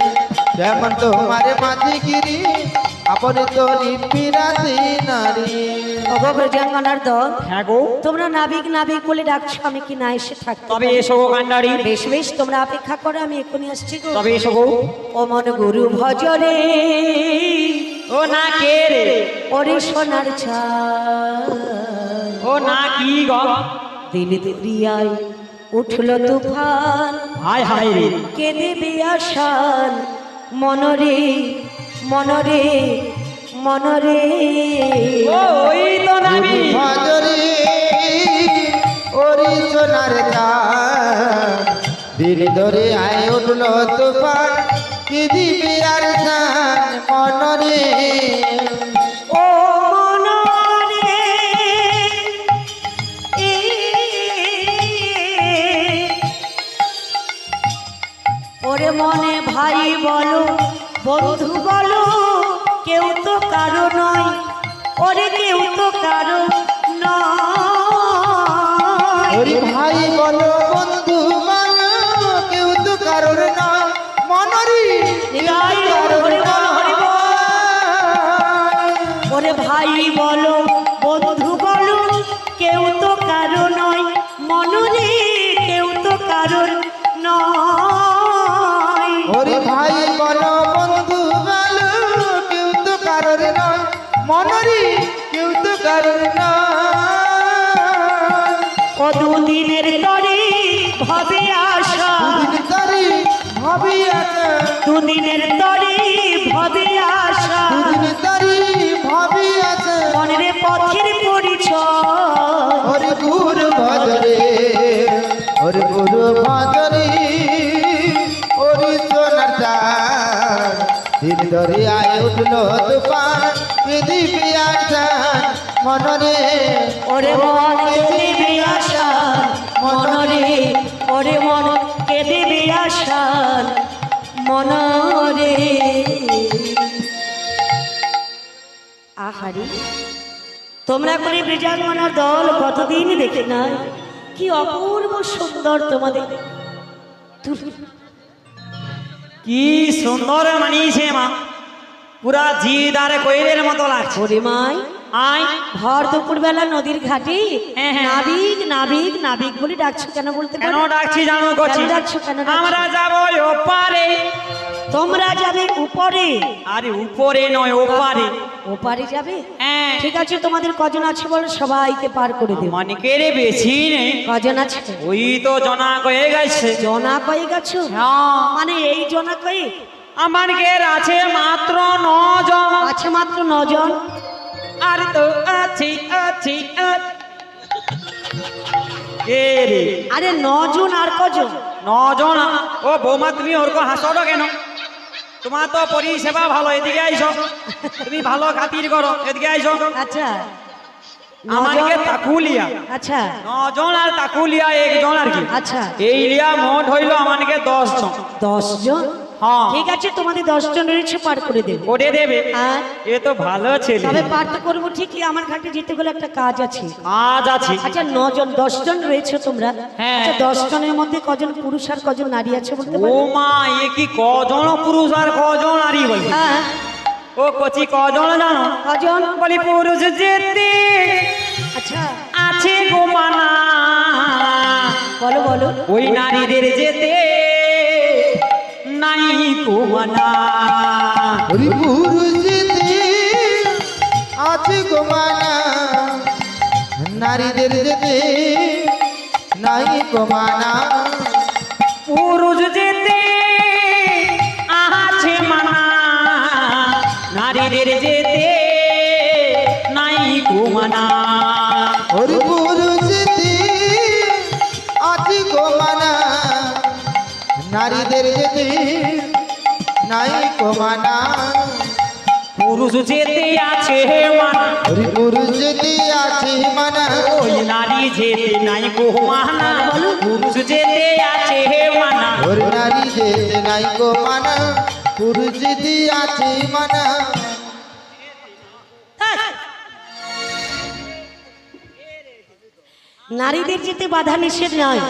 কেমন তোমারে মাঝি গিরি আপনি তোরি ফিরাতি নারী ওগো ব্রজাঙ্গনার দল, হ্যাঁ গো তোমরা নাবিক নাবিক বলে ডাকছো, আমি কি না এসে থাকতে তবে পারি? এসো গো কান্ডারি বেশ বেশ, তোমরা অপেক্ষা করো, আমি এক্ষুনি আসছি গো। তবে এসো গো ও মন গুরু ভজরে ও না কে রে ওরে সোনার ছাই, ও না কি গো দিল দরিয়ায় উঠলো তুফান, হায় হায় রে কে দেবে আশান মনরে মনরে মনরে। ও ওই তো নামি ভজরে ওরি সোনার চাঁদ দিল ধরে আয় উঠল তুফান কি দিবি আর জান মনরে ও মনরে ওরে মনে ভাই বলো বন্ধু বলো, কেউ তো কারো নয়, ওরে কেউ তো কারো নয়। ওরে ভাই বলো বন্ধু বলো কেউ তো কারোর না মনরি নিতাই গৌর হরি বল হরি বল। ওরে ভাই বলো বন্ধু বলো, কেউ তো কারো নয়, মনরে কেউ তো কারোর নয়। ওরে ভাই বলো বন্ধু বলো কেউ তো কারোর না মনরি কেউ তো কারোর না ও দুদিনের তরে ভবে আশা, দুদিন তারি ভাবি আছে দুদিনের তরে ভবে আশা, দুদিন তারি ভাবি আছে মনের পথের পরিচয়। ওরে গুরু ভজরে ওরে গুরু ভজরে ওরে সোনার চাঁদ দিল ধরে আয় উঠল তুফান পৃথিবী আর চাঁদ মনরে ওরে মন কেঁদে আশা মনরে, ওরে মন কেঁদে আশা মনরে। আহারি, তোমরা করে বৃজাঙ্গনার দল কতদিন দেখে না, কি অপূর্ব সুন্দর তোমাদের। কি সুন্দর মানিয়েছে মা পুরা জিদার কোয়েলের মতো লাগছে ওরে মাই, আয় ভর দুপুর বেলা নদীর ঘাটে হ্যাঁ, হ্যাঁ। নাবিক নাবিক নাবিক বলে ডাকছো কেন বলতে কেন পারো? ডাকছি জানো করছি কেন ডাকছো, কেন ডাকছো? আমরা যাবো ওপারে তোমরা যাবে উপরে, আরে উপরে নয় ওপারে ওপারে যাবে। হ্যাঁ ঠিক আছে, তোমাদের কজন আছে বলো, সবাইকে পার করে দেব। মানে কেড়ে বেশি নেই কজন আছে? ওই তো জনা কয়ে গেছে জনা কয়ে গেছো? হ্যাঁ মানে এই জনা কয়ে আমার গের আছে মাত্র 9 জন আছে মাত্র 9 জন। আর তো আছি আছি কে রে আরে 9 জন আর কজন? 9 জন ও বৌমা তুমি ওরকম হাসো কেন? তোমার তো পরিষেবা ভালো, এদিকে আইসো, তুমি ভালো খাতির করো, এদিকে আইসো। আচ্ছা, 9 আমাকে জন। তাকুলিয়া আচ্ছা 9 জন আর তাকুলিয়া 1 জন আর কি, আচ্ছা, এই লিয়া মোট হইলো আমাকে 10 জন। 10 জন। হ্যাঁ ঠিক আছে, তোমাদের 10 জন রয়েছে, পার করে দেব। ওরে দেবে, হ্যাঁ, এ তো ভালো ছেলে, তবে পার তো করবো ঠিকই, আমার ঘাটে যেতে গেলে একটা কাজ আছে। আজ আছে। আচ্ছা 9 জন, 10 জন রয়েছে তোমরা। হ্যাঁ। আচ্ছা 10 জনের মধ্যে কজন পুরুষ আর কজন নারী আছে বলতে ও পারো? মা এ কি কজন পুরুষ আর কজন নারী বলি? হ্যাঁ, ও কচি কজন জানো? কজন? বলি পুরুষ যেতে আচ্ছা আছে গো মানা, বলো বলো। ওই নারীদের যেতে নাই গো মানা। ওরে পুরুষ যেতে আছে গোমানা নারীদের যেতে নাই গোমানা পুরুষ যেতে আছে মানা, নারীদের যেতে নাই গো মানা। ওরে পুরুষ যেতে আছে গোমানা নারীদের যেতে নাই গোমানা পুরুষ যেতে আছে মানা, ওরে পুরুষ যেতে আছে মানা ওই নারী যেতে নাই গো মানা পুরুষ যেতে আছে হে মানা ওর নারী যেতে নাই গো মানা পুরুষ যেতে আছে মানা নারীদের যেতে বাধা নিষেধ নয়,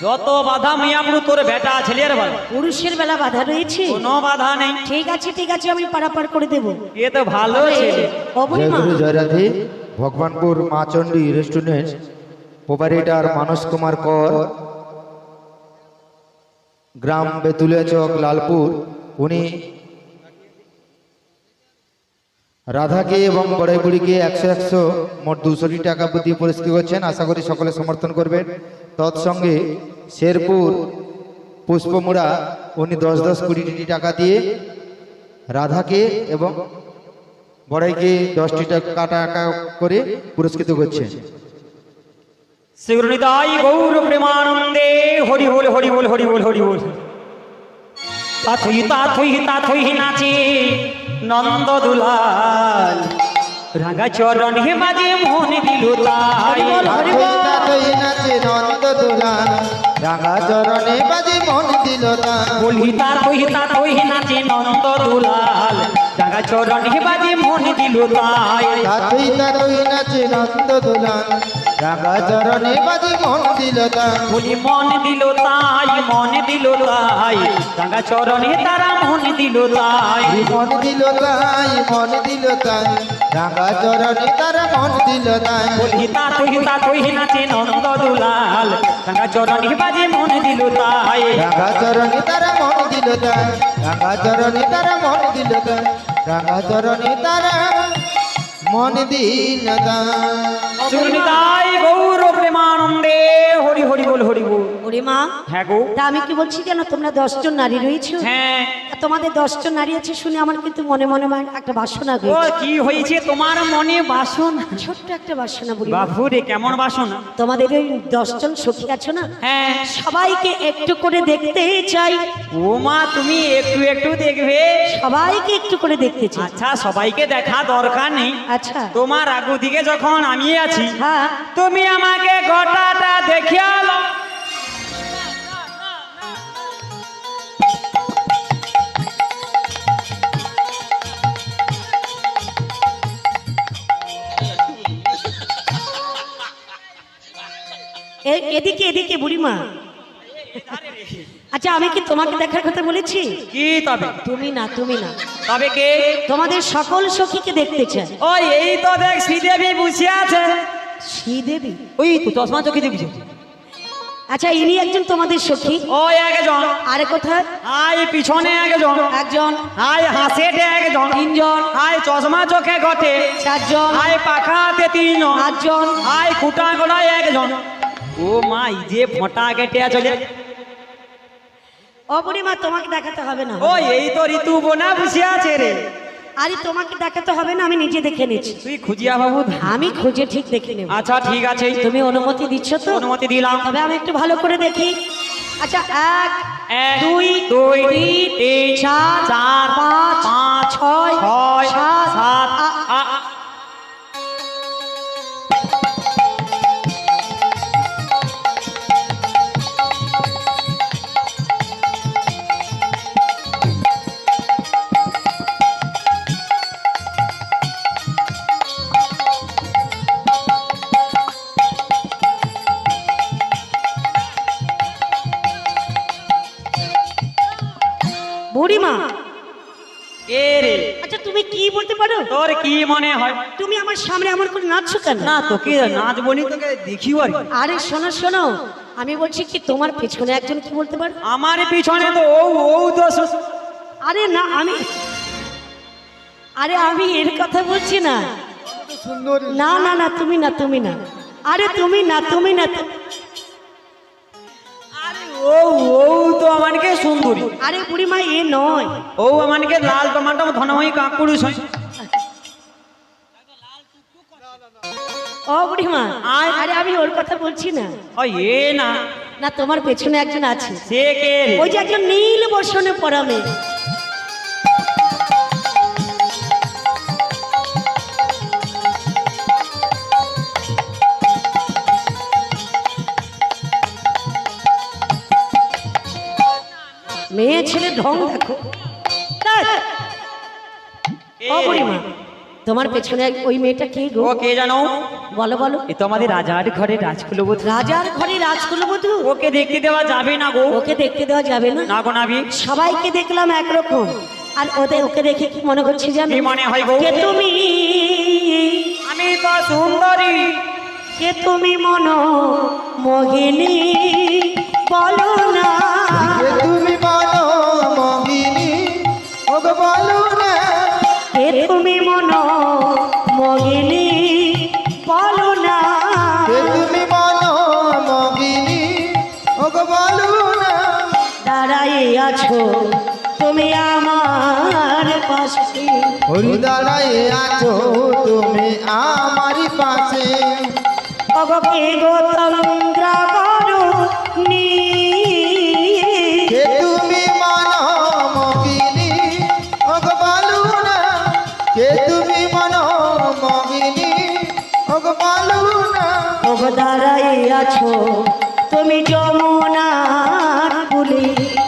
যত বাধা মিয়াপুরু তোর বেটা ছেলের বল পুরুষের বেলা বাধা রয়েছে। কোনো বাধা নেই। ঠিক আছে ঠিক আছে, আমি পারাপার করে দেবো। এ তো ভালো ছেলে। ও জয় বুড়িমা, গুরু জয় রাধে। ভগবানপুর মা চণ্ডী রেস্টুরেন্ট প্রোপারেটর মানস কুমার কর, গ্রাম বেতুলিয়া চক লালপুর, উনি রাধাকে এবং বড়াই বুড়িকে 100 মোট 200 টাকা দিয়ে পুরস্কৃত করছেন। আশা করি সকলে সমর্থন করবেন। তৎসঙ্গে শেরপুর পুষ্পমুড়া উনি 10 কোটি টাকা দিয়ে রাধাকে এবং বড়াইকে 10 টাকা করে পুরস্কৃত করছেন। শ্রীগুরুনিতাই গৌর প্রেমানন্দে হরি বল হরি বল হরি বল হরি বল। তাথই নাচে নন্দ দুলাল রাঙা চরণ হে বাজে মন দিল তাই তাতই নাচে নন্দ দোলাল রাঙা চরণে বাজে মন দিল তাই। বলি তাথই নাচে নন্দ দুলাল রাঙা চরণ হে বাজে মন দিল তাই তাতই নাচে নন্দ দোলাল রাঙা চরণে বাজে মন দিল তাই। বলি মন দিল তাই রাঙা চরণে তারা মন দিল তাই মন দিল তাই মন দিল তাই রাঙা চরণে তারা মন দিল তাই। বলি তাথই নাচে নন্দ দুলাল রাঙা চরণে বাজে মন দিল তাই রাঙা চরণে তারা মন দিল তাই রাঙা চরণে তারা মন দিল তাই রাঙা চরণে তারা মন দিল তাই। শ্রীগুরুনিতাই গৌর প্রেমানন্দে হরি হরি বল হরি বল। বুড়িমা, হ্যাঁ গো। তা আমি কি বলছি জানো, তোমরা 10 জন নারী রয়েছো। হ্যাঁ। তোমাদের 10 জন নারী আছে শুনে আমার কিন্তু মনে মনে একটা বাসনা ও হয়েছে। কি হয়েছে তোমার মনে বাসনা? ছোট্ট একটা বাসনা বুড়িমা। বাবু রে কেমন বাসনা? তোমাদের ওই 10 জন সখী আছো না, হ্যাঁ। সবাইকে একটু করে দেখতে চাই। ও মা তুমি একটু একটু দেখবে? সবাইকে একটু করে দেখতে চাই। আচ্ছা সবাইকে দেখা দরকার নেই। আচ্ছা। তোমার আগু দিকে যখন আমি আছি হ্যাঁ, তুমি আমাকে গোটাটা দেখিয়ালো। এদিকে এদিকে বুড়িমা। আচ্ছা, আমি কি তোমাকে দেখার কথা বলেছি? কি তবে? তুমি না তবে কে? তোমাদের সকল সখীকে দেখতে চাই। ওই এই তো দেখ শ্রীদেবী বসে আছে। শ্রীদেবী? ওই তো চশমা চোখে দেখছি। আচ্ছা, ইনি একজন তোমাদের সখী? ওই একজন। আরে কোথায়? আয় পিছনে একজন। একজন। আয় হাসেটে একজন। 3 জন। আয় চশমা চোখে ঘটে 4 জন। আয় পাখাতে 3 জন। 8 জন। আয় খুঁটা গলায় একজন। ও মা এই যে ফোঁটা কেটে চলে। ও বুড়িমা, তোমাকে দেখাতে হবে না। ও এই তো ঋতু বোনা বসে আছে রে। আরে তোমাকে দেখাতে হবে না, আমি নিজে দেখে নিচ্ছি। তুই খুঁজিয়া বাবু। আমি খুঁজে ঠিক দেখে নেব। আচ্ছা ঠিক আছে। তুমি অনুমতি দিচ্ছ তো? অনুমতি দিলাম। তবে আমি একটু ভালো করে দেখি। আচ্ছা, 1 1 2 2 3 3 4 4 5 5 6 6 7 বুড়িমা, এ রে আচ্ছা তুমি কি বলতে পারো? তোর কি মনে হয়? তুমি আমার সামনে আমার করে নাচছো কেন? না তোকে নাচবনি, তোকে দেখিও আর কি। আরে শোনো শোনো, আমি বলছি কি তোমার পেছনে একজন কি বলতে পারো? আমার পিছনে তো ও তো আরে না, আমি এর কথা বলছি না। না না না, তুমি না। আরে তুমি না। ও তো আমানকে সুন্দরী। আরে বুড়িমা, এ নয়। ও আমানকে লাল টমাটো ধনময়ী কাকুড়ি সই। ও বুড়িমা, আরে আমি ওর কথা বলছি না। ও এ না না, তোমার পেছনে একজন আছে। সে কে রে? ওই যে একজন নীল বর্ষণে পরা মেয়ে। মেয়ে ছেলে ঢং দেখো। ধ্যাৎ। ও বুড়িমা, তোমার পেছনে ওই মেয়েটা কে গো? ও কে জানো? বলো বলো। এ তো আমাদের রাজার ঘরে রাজকুলবধূ। রাজার ঘরে রাজকুলবধূ? ওকে দেখতে দেওয়া যাবে না গো। ওকে দেখতে দেওয়া যাবে না? না গো নাবি। সবাইকে দেখলাম একরকম, আর ওকে দেখে কি মনে করছে জানো? কি মনে হয় গো? কে তুমি? আমি তো সুন্দরী। কে তুমি মন মোহিনী? বলো না। কে তুমি বলো মোহিনী, ওগো বলো না। কে তুমি মন মোহিনী? বলো না। কে তুমি বলো মোহিনী, ওগো বলো না। দাঁড়াই আছো তুমি আমার পাশে। হরি দাঁড়ায় আছো তুমি আমার পাশে। ওগো কে গো তন্দ্রা করুণী? কে তুমি মনো মোহিনী, ওগো বলো না। কে তুমি মনো মোহিনী, ওগো বলো না। ওগো দাঁড়াই আছো তুমি যমুনার কূলে।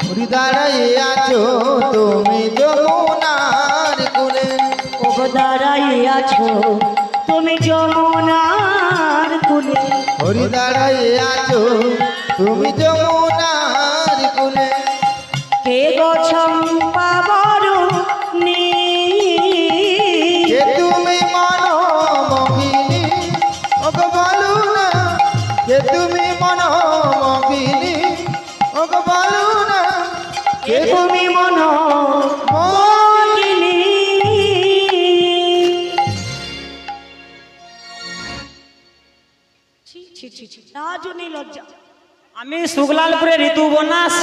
হরি দাঁড়ায় আছো তুমি যমুনার কূলে। ওগো দাঁড়াই আছো তুমি যমুনার কূলে। হরি দাঁড়ায় আছো তুমি যমুনার কূলে। কে গো চম্পা বরুণী? কে তুমি মনো মোহিনী, ওগো বলো না। কে তুমি মনো মোহিনী, ওগো বলো না। কে তুমি মন মোহিনী? ছি ছি ছি ছি, লাজও নেই লজ্জা। আমি শুক্লালপুরে ঋতু বনাস।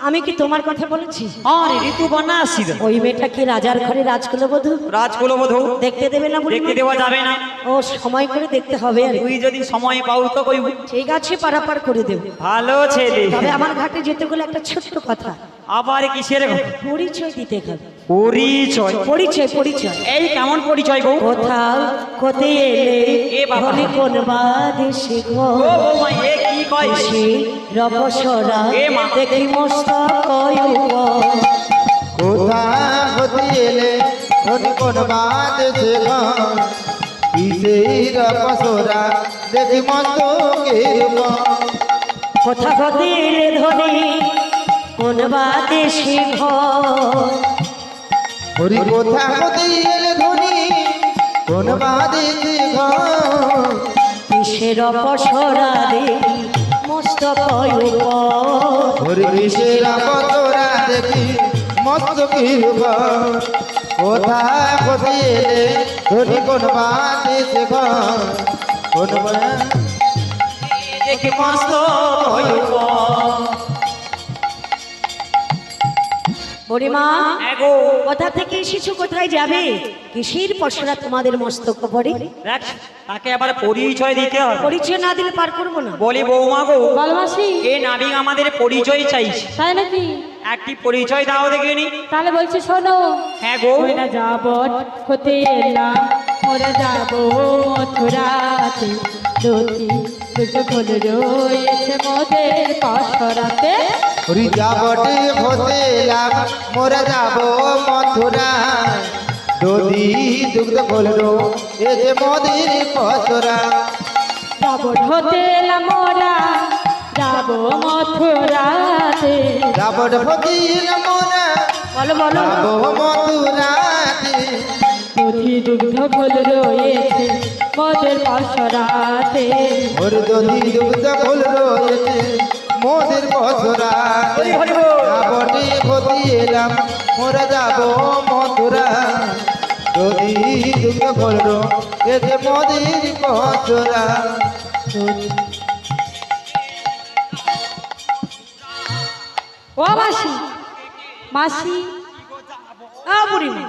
আমি কি তোমার কথা বলেছি? হ্যাঁ রে, ঋতু বনাস। ওই মেয়েটা কি রাজার ঘরে রাজকুলবধূ? রাজকুলবধূ। দেখতে দেবে না? দেখতে দেওয়া যাবে না। ও সময় করে দেখতে হবে আর কি। তুই যদি সময় পাও তো কইব। ঠিক আছে, পারাপার করে দেব। ভালো ছেলে। তবে আমার ঘাটে যেতে গেলে একটা ছোট্ট কথা, আবার কিসের গো? পরিচয় দিতে হবে। পরিচয়? পরিচয় পরিচয়। এই কেমন পরিচয় গো? কোথাও কোতে এলে এ বাবা। ধনে কোন বাদেশে গো। ও বৌমা, এ কি কয়? সে রবসরা এ মা। দেখি মস্ত কয়ুব। কোথা হতে এলে ধনি কোন বাদ সে কিসের পসরা দেখি মস্ত কেরব। কোথা কোতে এলে ধনে কোন বাদেশে ঘর। হরি কোথা হতে এলে ধনি কোন বাদে সে কিসের অপসরা দেখি মস্ত কয়ুব। হরি কিসের পসরা দেখি মস্ত কেরব। কোথা হতে এলে ধনি কোন বাদে সে কোন দেখি মস্ত হইব। বুড়িমা, এগো কোথা থেকে এসেছো, কোথায় যাবে? কিসের পসরা তোমাদের মস্তক পড়ে? দেখ, তাকে আবার পরিচয় দিতে হবে। পরিচয় না দিলে পার করবো না। বলি বৌমা গো, ভালোবাসি এ নাবিক আমাদের পরিচয় চাইছে। তাই নাকি? একটি পরিচয় দাও দেখিনি। তাহলে বলছি শোনো। হ্যাঁ গো। ওই না যাবট হতে এলাম, ওরা যাবো মথুরাতে। যদি দুটো ফুল রয়েছে মোদের পসরাতে। হরি যাবটে হতে এলাম মোরা যাব মথুরা। দধি দুগ্ধ ফললো এ যে মদির পসরা। যাবট হতে এলাম ওরা যাবো মথুরাতে। যাবট হতে এলাম মোরা বলো বলো। যাব মথুরাতে। দধি দুগ্ধ ফুল রয়েছে মোদের পসরাতে। হরি দধি দুগ্ধ ফললো এ যে মদির পসরা। যাবটে হতে এলাম মোরা যাব মথুরা। দধি দুগ্ধ ফললো এ যে মদির পসরা। ও মাসি, মাসি বুড়িমা,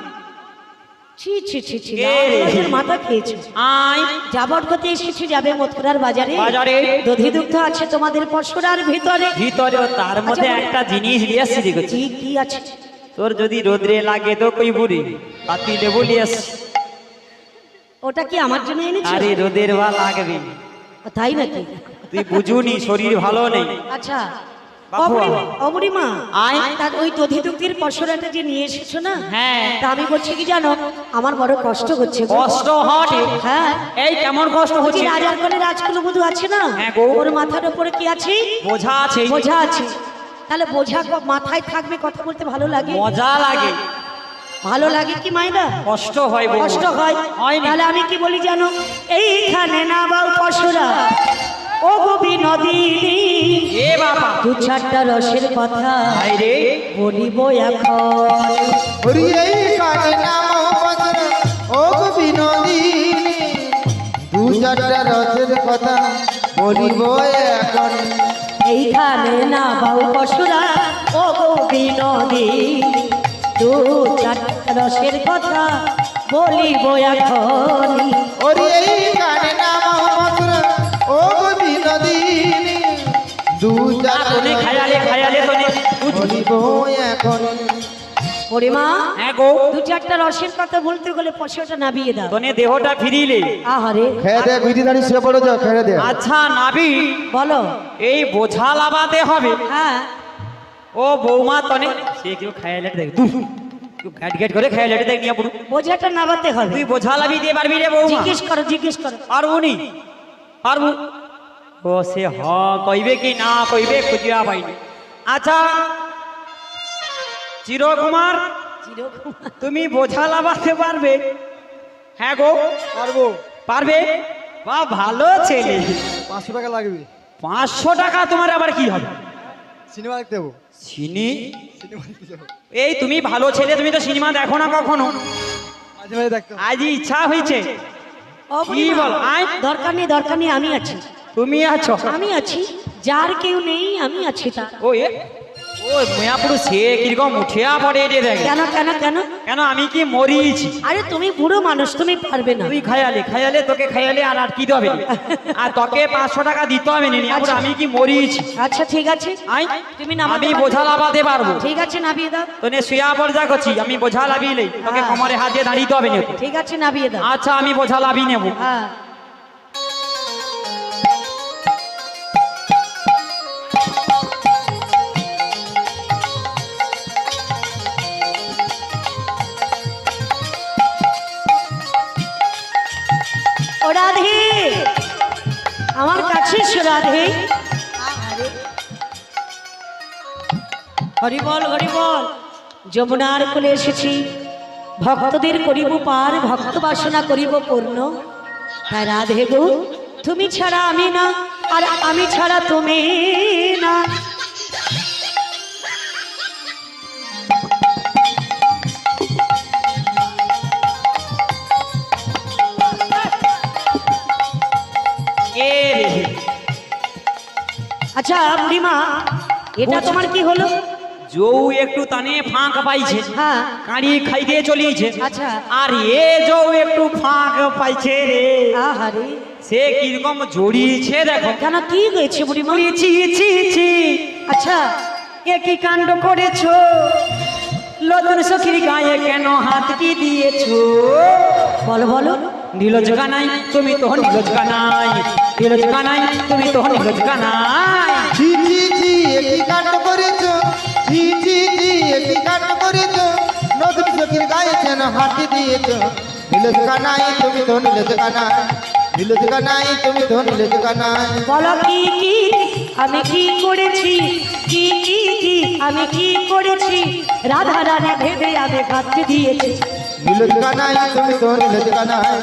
ছি ছি ছি ছি, কে রে? লাজের মাথা খেয়েছো। আই যাবট করতে এসেছো, যাবে মথুরার বাজারে। বাজারে। দধি দুগ্ধ আছে তোমাদের পসরার ভিতরে। ভিতরে তার মধ্যে আচ্ছা, একটা জিনিস লিয়াসি দেখছি। কি কি আছে? তোর যদি রোদ্রে লাগে তো কই বুড়ি পাতি দেবো লিয়াস। ওটা কি আমার জন্য এনেছো? আরে রোদের বা লাগবে। ও, তাই নাকি? তুই বুঝুনি, শরীর ভালো নেই। আচ্ছা, বাবু বাবা। অবুড়িমা আয়। তার ওই দধিদুক্তির পশরাটা যে নিয়ে এসেছো না, হ্যাঁ। তা আমি বলছি কি জানো, আমার বড় কষ্ট হচ্ছে গো। কষ্ট হটে? হ্যাঁ। এই কেমন কষ্ট ওই যে হচ্ছে? রাজার কোলে রাজকুলবধূ আছে না, হ্যাঁ গো। ওর মাথার উপরে কি আছে? বোঝা আছে। বোঝা আছে। তাহলে বোঝা মাথায় থাকবে, কথা বলতে ভালো লাগে? মজা লাগে। ভালো লাগে কি মাইনা? কষ্ট হয় বউ। কষ্ট হয়। হয়নি। তাহলে আমি কি বলি জানো, এইখানে না বাউ পশুরা ও গোবি নদী এ বাবা, দু চারটা রসের কথা ভাই রে, বলিব এখন। ওরে এই কানে নাম বজ্র ও বিনোদিনী, দু চারটা রসের কথা বলিব এখন। এইখানে না বাউ পশুরা ও গোবি নদী দু চারটা রসের কথা বলিব এখন। ওরে এই কানে নাম বজ্র ও বিনোদিনী, দু চারটা তোনে খায়ালে খায়ালে তোনে বলিব এখন। ওরে মা, হ্যাঁ গো, দু চারটা রসের কথা বলতে গেলে পশুটা নাবিয়ে দাও। তোনে দেহটা ফিরিলে। আহারে, খেয়ে দে বিধি দাঁড়ি শুয়ে পড়ো, যাও খেয়ে দে। আচ্ছা নাবি, বলো। এই বোঝা লাভাতে হবে। হ্যাঁ, ও বৌমা তনে সে কেউ খায়ালে দেখ, তুই কেউ ঘ্যাট ঘ্যাট করে খায়ালে দেখ নিয়ে পড়ু। বোঝাটা নাবাতে হবে। তুই বোঝা লাভি দিয়ে পারবি রে বৌমা? জিজ্ঞেস করো, জিজ্ঞেস করো। পারবো নি? পারবো। ও সে হ কইবে কি না কইবে খুঁজিয়া পাইনি। আচ্ছা চিরকুমার, তুমি বোঝা লাভাতে পারবে? হ্যাঁ গো পারবো। পারবে। বা ভালো ছেলে। 500 টাকা লাগবে। 500 টাকা তোমার আবার কি হবে? সিনেমা দেখতে যাবো। চিনি? সিনেমা দেখতে যাবো। এই তুমি ভালো ছেলে, তুমি তো সিনেমা দেখো না কখনো, মাঝে মাঝে দেখতে হবে। আজ ইচ্ছা হয়েছে। ও কি বুড়িমা, বল? আয়। দরকার নেই, দরকার নেই, আমি আছি, তুমি আছো? আমি আছি। যার কেউ নেই, আমি আছি। তা ও এ ও ময়াপুরু সে কিরকম উঠিয়া পড়ে রে দেখ। কেন কেন কেন? কেন আমি কি মরিয়েছি? আরে তুমি বুড়ো মানুষ, তুমি পারবে না। তুই খায়ালে খায়ালে তোকে খায়ালে আর আর কি দেবে? আর তোকে 500 টাকা দিতে হবে নি। আচ্ছা। আমি কি মরিয়েছি? আচ্ছা ঠিক আছে, আই তুমি নামাতে আমি পারবে? বোঝা লাভাতে পারবো। ঠিক আছে, নাবিয়ে দাও। তোনে শুয়া পড় যা করছি, আমি বোঝা লাভিলে তোকে হ্যাঁ। কোমরে হাত দিয়ে দাঁড়িয়ে হবে না। ঠিক আছে, নাবিয়ে দাও। আচ্ছা আমি বোঝা লাভি নেব। হ্যাঁ, ও রাধে, আমার কাছে এসো রাধে। হরি বল, হরি বল। যমুনার কোলে এসেছি, ভক্তদের করিব পার, ভক্ত বাসনা করিব পূর্ণ। তাই রাধে গো, তুমি ছাড়া আমি না, আর আমি ছাড়া তুমি না। এ রে, আচ্ছা বুড়িমা, এটা তোমার কি হলো? যৌ একটু তানে ফাঁক পাইছে, হ্যাঁ, কাঁড়ি খাই দিয়ে চলিয়েছে। আচ্ছা। আর এ যৌ একটু ফাঁক পাইছে রে, আহারে, সে কিরকম জড়িয়েছে দেখো। কেন কি হয়েছে বুড়িমা? ছি ছি ছি, আচ্ছা, এ কি কাণ্ড করেছো? লতুন সখীর গায়ে কেন হাত কি দিয়েছো? বলো বলো। নীলজ গানাই তুমি তো নীলজ গানাই, নীলজ গানাই তুমি তো নীলজ গানাই। ছি ছি ছি, একই কাণ্ড করেছো। ছি ছি ছি, একই কাণ্ড করেছো। নতুন সখীর গায়ে যেন হাতি দিয়েছো। নীলজ কানাই তুমি তো নীলজ কানাই, নীলজ কানাই তুমি তো নীলজ কানাই। বলো কি কি আমি কি করেছি, কি কি কি আমি কি করেছি, রাধা রানী ভেবে আমি কাটতে দিয়েছি। নীলজ কানাই তুমি তো নীলজ কানাই,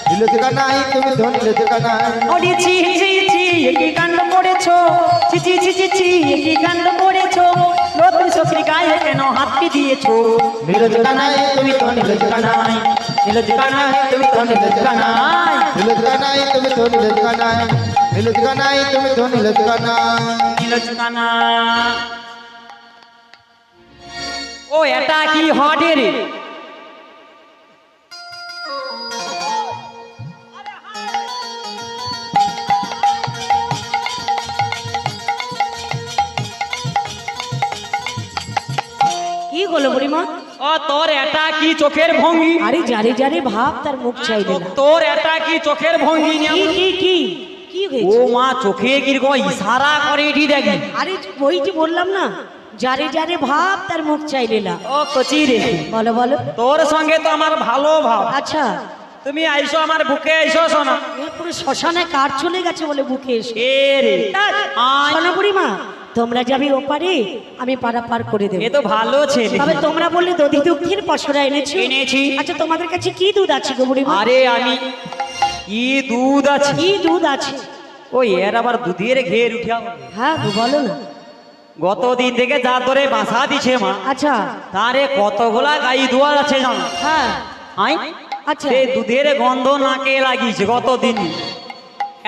নীলজ কানাই তুমি তো নীলজ কানাই। ওরে ছি ছি ছি, কি কাণ্ড করেছো? ছি ছি ছি ছি ছি, কি কাণ্ড করেছো? নতুন সখীর গায়ে কেন হাত কি দিয়েছো? নীলজ কানাই তুমি তো নীলজ কানাই, নীলজ গানাই তুমি তো নীলজ গানাই। নীলজ কানাই তুমি তো নীলজ কানাই, নীলজ কানাই তুমি তো নীলজ কানাই। নীলজ গানা। ও এটা কি হটে রে? কি হলো বুড়িমা? ও তোর এটা কি চোখের ভঙ্গি? আরে যারে যারে ভাব তার মুখ চাইবে না। তোর এটা কি চোখের ভঙ্গি? কি কি কি কি হয়েছে? ও মা চোখে কিরকম ইশারা করে এটি দেখি। আরে ওই যে বললাম না, যারে যারে ভাব তার মুখ চাইলে না। ও কচি রে, বলো বলো। তোর সঙ্গে তো আমার ভালো ভাব, আচ্ছা, তুমি আইসো আমার বুকে আইসো শোনা। এ পুরো শ্মশানে কাঠ চলে গেছে বলে বুকে এসে। এ রে আয়। শোনো বুড়িমা, তোমরা যাবে ওপারে, আমি পাড়া পার করে দেবো। এ তো ভালো ছেলে। তবে তোমরা বললে দধি দুগ্ধের পশরা এনেছো। এনেছি। আচ্ছা, তোমাদের কাছে কি দুধ আছে গো বুড়িমা? আরে আমি কি দুধ আছে? কি দুধ আছে? ওই এর আবার দুধের ঘের উঠিয়া। হ্যাঁ গো, বলো না। গত দিন থেকে যা ধরে বাসা দিছে মা, আচ্ছা। তারে কতগুলা গাই দুয়ার আছে জানো? হ্যাঁ। আই আচ্ছা। সেই দুধের গন্ধ নাকে লাগিয়েছে গত দিন।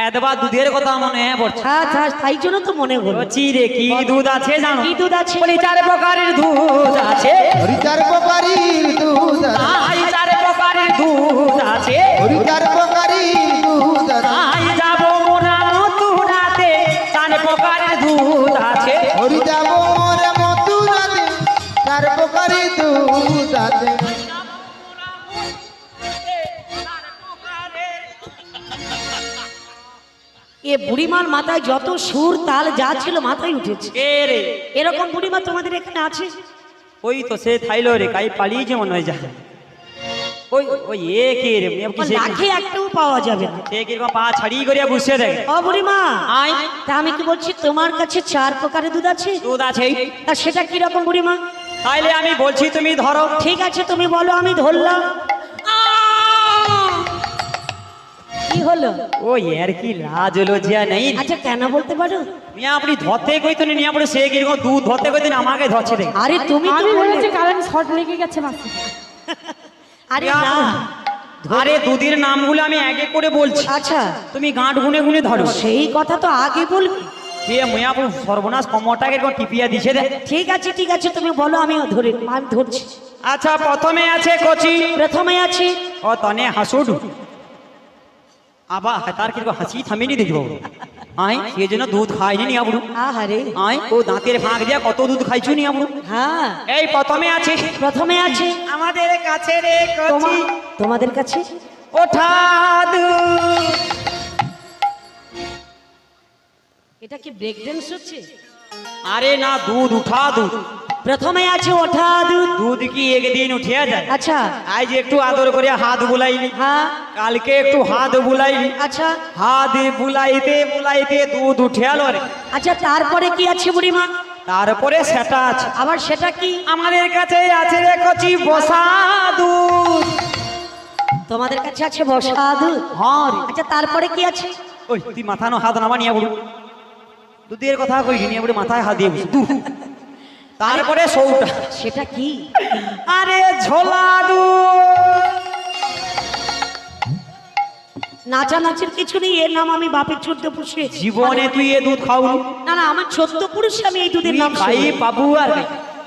এতবার দুধের কথা মনে পড়ছে। হ্যাঁ হ্যাঁ, তাই জন্য তো মনে হলো। বলছি রে কি দুধ আছে জানো? কি দুধ আছে? বলি 4 প্রকারের দুধ আছে। হরিচার প্রকারীর দুধ আছে, আই 4 প্রকারের দুধ আছে। হরিচার প্রকারীর দুধ আছে, আই যাব মোরা মথুরাতে 4 প্রকারের দুধ আছে। হরি যাব মোরে মথুরাতে, 4 প্রকারীর দুধ আছে। এ বুড়িমার মাথায় যত সুর তাল যা ছিল মাথায় উঠেছে। এ রে এরকম বুড়িমা তোমাদের এখানে আছে? ওই তো সে থাইলো রে, কাই পালিয়েছে মনে হয় যা। ওই ওই এ কে রে ও লাঠি একটাও পাওয়া যাবে না। সে কিরকম পা ছাড়িয়ে করিয়া বসে দেখে। ও বুড়িমা, আই তা আমি কি বলছি, তোমার কাছে 4 প্রকারের দুধ আছে? দুধ আছে। তা সেটা কি রকম বুড়িমা? তাইলে আমি বলছি তুমি ধরো। ঠিক আছে, তুমি বলো, আমি ধরলাম। কি হলো? ও এর কি লাজ লজ্জা নেই? আচ্ছা, কেন বলতে পারো? মিয়া আপনি ধরতে কইতো নি, নিয়ে আপনি সে কিরকম দুধ ধরতে কইতেন আমাকে ধরছে রে। আরে তুমি তো আমি বললে। ভেবেছি কারেন্ট শর্ট লেগে গেছে মাসে। আরে না। আরে দুধের নামগুলো আমি এক এক করে বলছি, আচ্ছা, তুমি গাঁট গুনে গুনে ধরো। সেই কথা তো আগে বলবি। এ মিয়া আপনি সর্বনাশ কমরটাকে এরকম টিপিয়া দিছে রে। ঠিক আছে ঠিক আছে, তুমি বলো, আমি ধরছি। আচ্ছা প্রথমে আছে কচি। প্রথমে আছে ও তনে হাসুডু। আবার তার কিরকম হাসি থামেনি দেখবো। আই সেই জন্য দুধ খাইনি নি আবড়ু। আহারে। আই ও দাঁতের ফাঁক দিয়া কত দুধ খাইছু নি আবড়ু। হ্যাঁ, এই প্রথমে আছে প্রথমে আছে আমাদের কাছে রে কচি। তোমাদের কাছে ওঠা দুধ। এটা কি ব্রেক ড্যান্স হচ্ছে? আরে না, দুধ উঠা দুধ। প্রথমে আছে ওঠা দুধ। দুধ কি একদিন উঠিয়া যায়? আচ্ছা। আজ একটু আদর করে হাত বুলাইনি, হ্যাঁ। কালকে একটু হাত বুলাইনি, আচ্ছা। হাত বুলাইতে বুলাইতে দুধ উঠিয়াল রে। আচ্ছা, তারপরে কি আছে বুড়িমা? তারপরে সেটা আছে। আবার সেটা কি? আমাদের কাছে আছে রে কচি বসা দুধ। তোমাদের কাছে আছে বসা দুধ। হ্যাঁ রে। আচ্ছা, তারপরে কি আছে? ওই তুই মাথা নো হাত নামা নিয়ে বলু। দুধের কথা কই নিয়ে বলে মাথায় হাত দিয়ে বসু। তারপরে সৌটা। সেটা কি? আরে ঝোলা দুধ। নাচানাচির কিছু নেই, এর নাম আমি বাপের চোদ্দ পুষে। জীবনে তুই এ দুধ খাও? না না, আমার চোদ্দ পুরুষে আমি এই দুধের নাম ভাই শুনি। বাবু আর কি?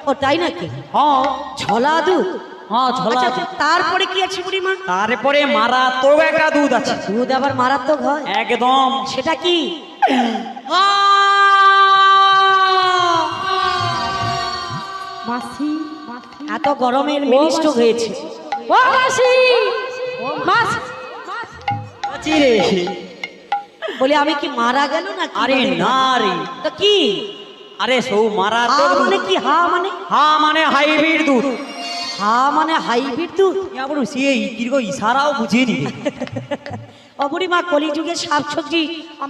ও তাই নাকি? হ্যাঁ ঝোলা দুধ। হ্যাঁ ঝোলা আচ্ছা, দুধ। তারপরে কি আছে বুড়িমা? তারপরে মারাত্মক একটা দুধ আছে। দুধ আবার মারাত্মক হয়? একদম। সেটা কি? মাসি মাসি এত গরমের মিনিস্ট হয়েছে। ও মাসি মাসি কচি রে। বলে আমি কি মারা গেল না? আরে না রে। তো কি? আরে সৌ হা মারাত্মক দুধ। মানে কি? হা মানে? হ্যাঁ মানে হাইব্রিড দুধ। হা মানে হাইব্রিড দুধ। ইয়া বড় সে দীর্ঘ ইশারাও বুঝিয়ে দিবে। অবুড়িমা, কলিযুগে শাকসবজি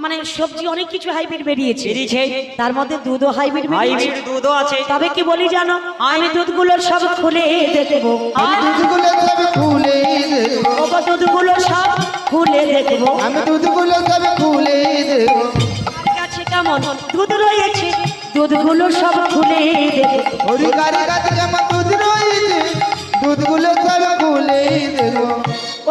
মানে সবজি অনেক কিছু হাইব্রিড বেরিয়েছে। বেরিয়েছে। তার মধ্যে দুধও হাইব্রিড বেরিয়েছে। হাইব্রিড দুধও আছে। তবে কি বলি জানো, আমি দুধগুলো সব খুলে দেখবো। আমি দুধগুলো সব খুলে দেব, ওগো, দুধগুলো সব খুলে দেখবো। আমি দুধগুলো সব খুলে দেব। আমার কাছে কেমন দুধ রয়েছে, দুধগুলো সব খুলে দেখবো। হরিকারের কাছে যেমন দুধ রয়েছে, দুধগুলো সব খুলে দেব।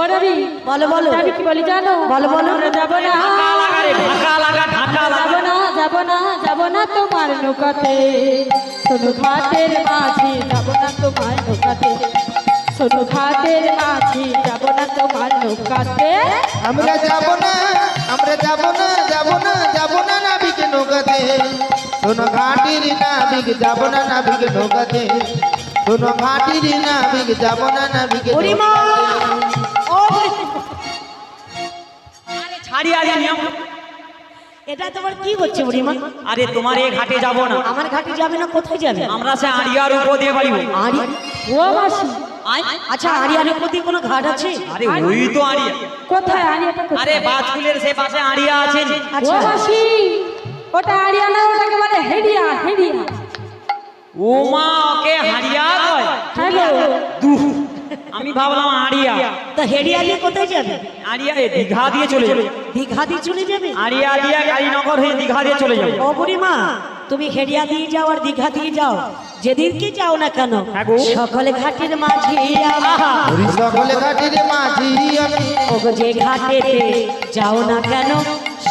ও রবি বলো বলো। আমি কি বলি জানো? বলো বলো। আমরা যাবো না, ঢাকা লাগা রে, ঢাকা লাগা, ঢাকা লাগা। যাবো না যাবো না যাবো না তোমার নৌকাতে, সোনু ঘাটের মাঝি যাবো না তোমার নৌকাতে, সোনু ঘাটের মাঝি যাবো না তোমার নৌকাতে। আমরা যাব না, আমরা যাব না, যাব না, যাব না নাবিক নৌকাতে। শোনো ঘাটির নাবিক, যাব না নাবিক নৌকাতে। শোনো ঘাটির নাবিক, যাব না নাবিক বুড়িমা, নৌকাতে। ও ছাড়িয়া দিয়া নিয়ম। এটা তোমার কি হচ্ছে বুড়িমা? আরে তোমার এই ঘাটে যাব না, আমার ঘাটে যাবে না, কোথায় যাবে? আমরা সে আড়িয়ার উপর দিয়ে বাড়ি। আড়ি ও মাসি আচ্ছা, আড়িয়ার উপর দিয়ে কোনো ঘাট আছে? আরে ওই তো আড়িয়া। কোথায় আড়িয়াটা কোথায়? আরে বাজকুলের সে পাশে আড়িয়া আছে। ও আচ্ছা মাসি ওটা আড়িয়া না, ওটাকে বলে হেডিয়া হেডিয়া। ও মা, ওকে হাড়িয়া কয়? হ্যাঁ গো। দুহ, আমি ভাবলাম আড়িয়া। তো হেডিয়া দিয়ে কোথায় যাবে? আড়িয়া এ দীঘা দিয়ে চলে যাবে। দীঘা দিয়ে চলে যাবে? আড়িয়া দিয়ে কালীনগর হয়ে দীঘা দিয়ে চলে যাবে। ও বুড়িমা, তুমি হেডিয়া দিয়ে যাও আর দীঘা দিয়ে যাও, যেদিনকে যাও না কেন, হ্যাঁ গো। সকলে ঘাটের মাঝে আমার। হরি সকলে ঘাটের মাঝি আমি ওগো যে ঘাটেতে যাও না কেন,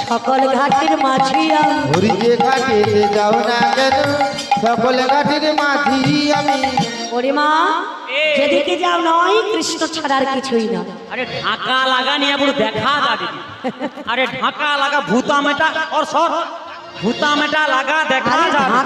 সকল ঘাটের মাঝে আমি। হরি যে ঘাটেতে যাও না কেন সকলে ঘাটের মাঝি আমি বুড়িমা, যেদিকে যাও নয় কৃষ্ণ ছাড়া আর কিছুই না। আরে ঢাকা লাগা নিয়ে পুরো দেখা যাবে। আরে ঢাকা লাগা ভূতা মেটা और সর ভূতা মেটা লাগা দেখা যাবে।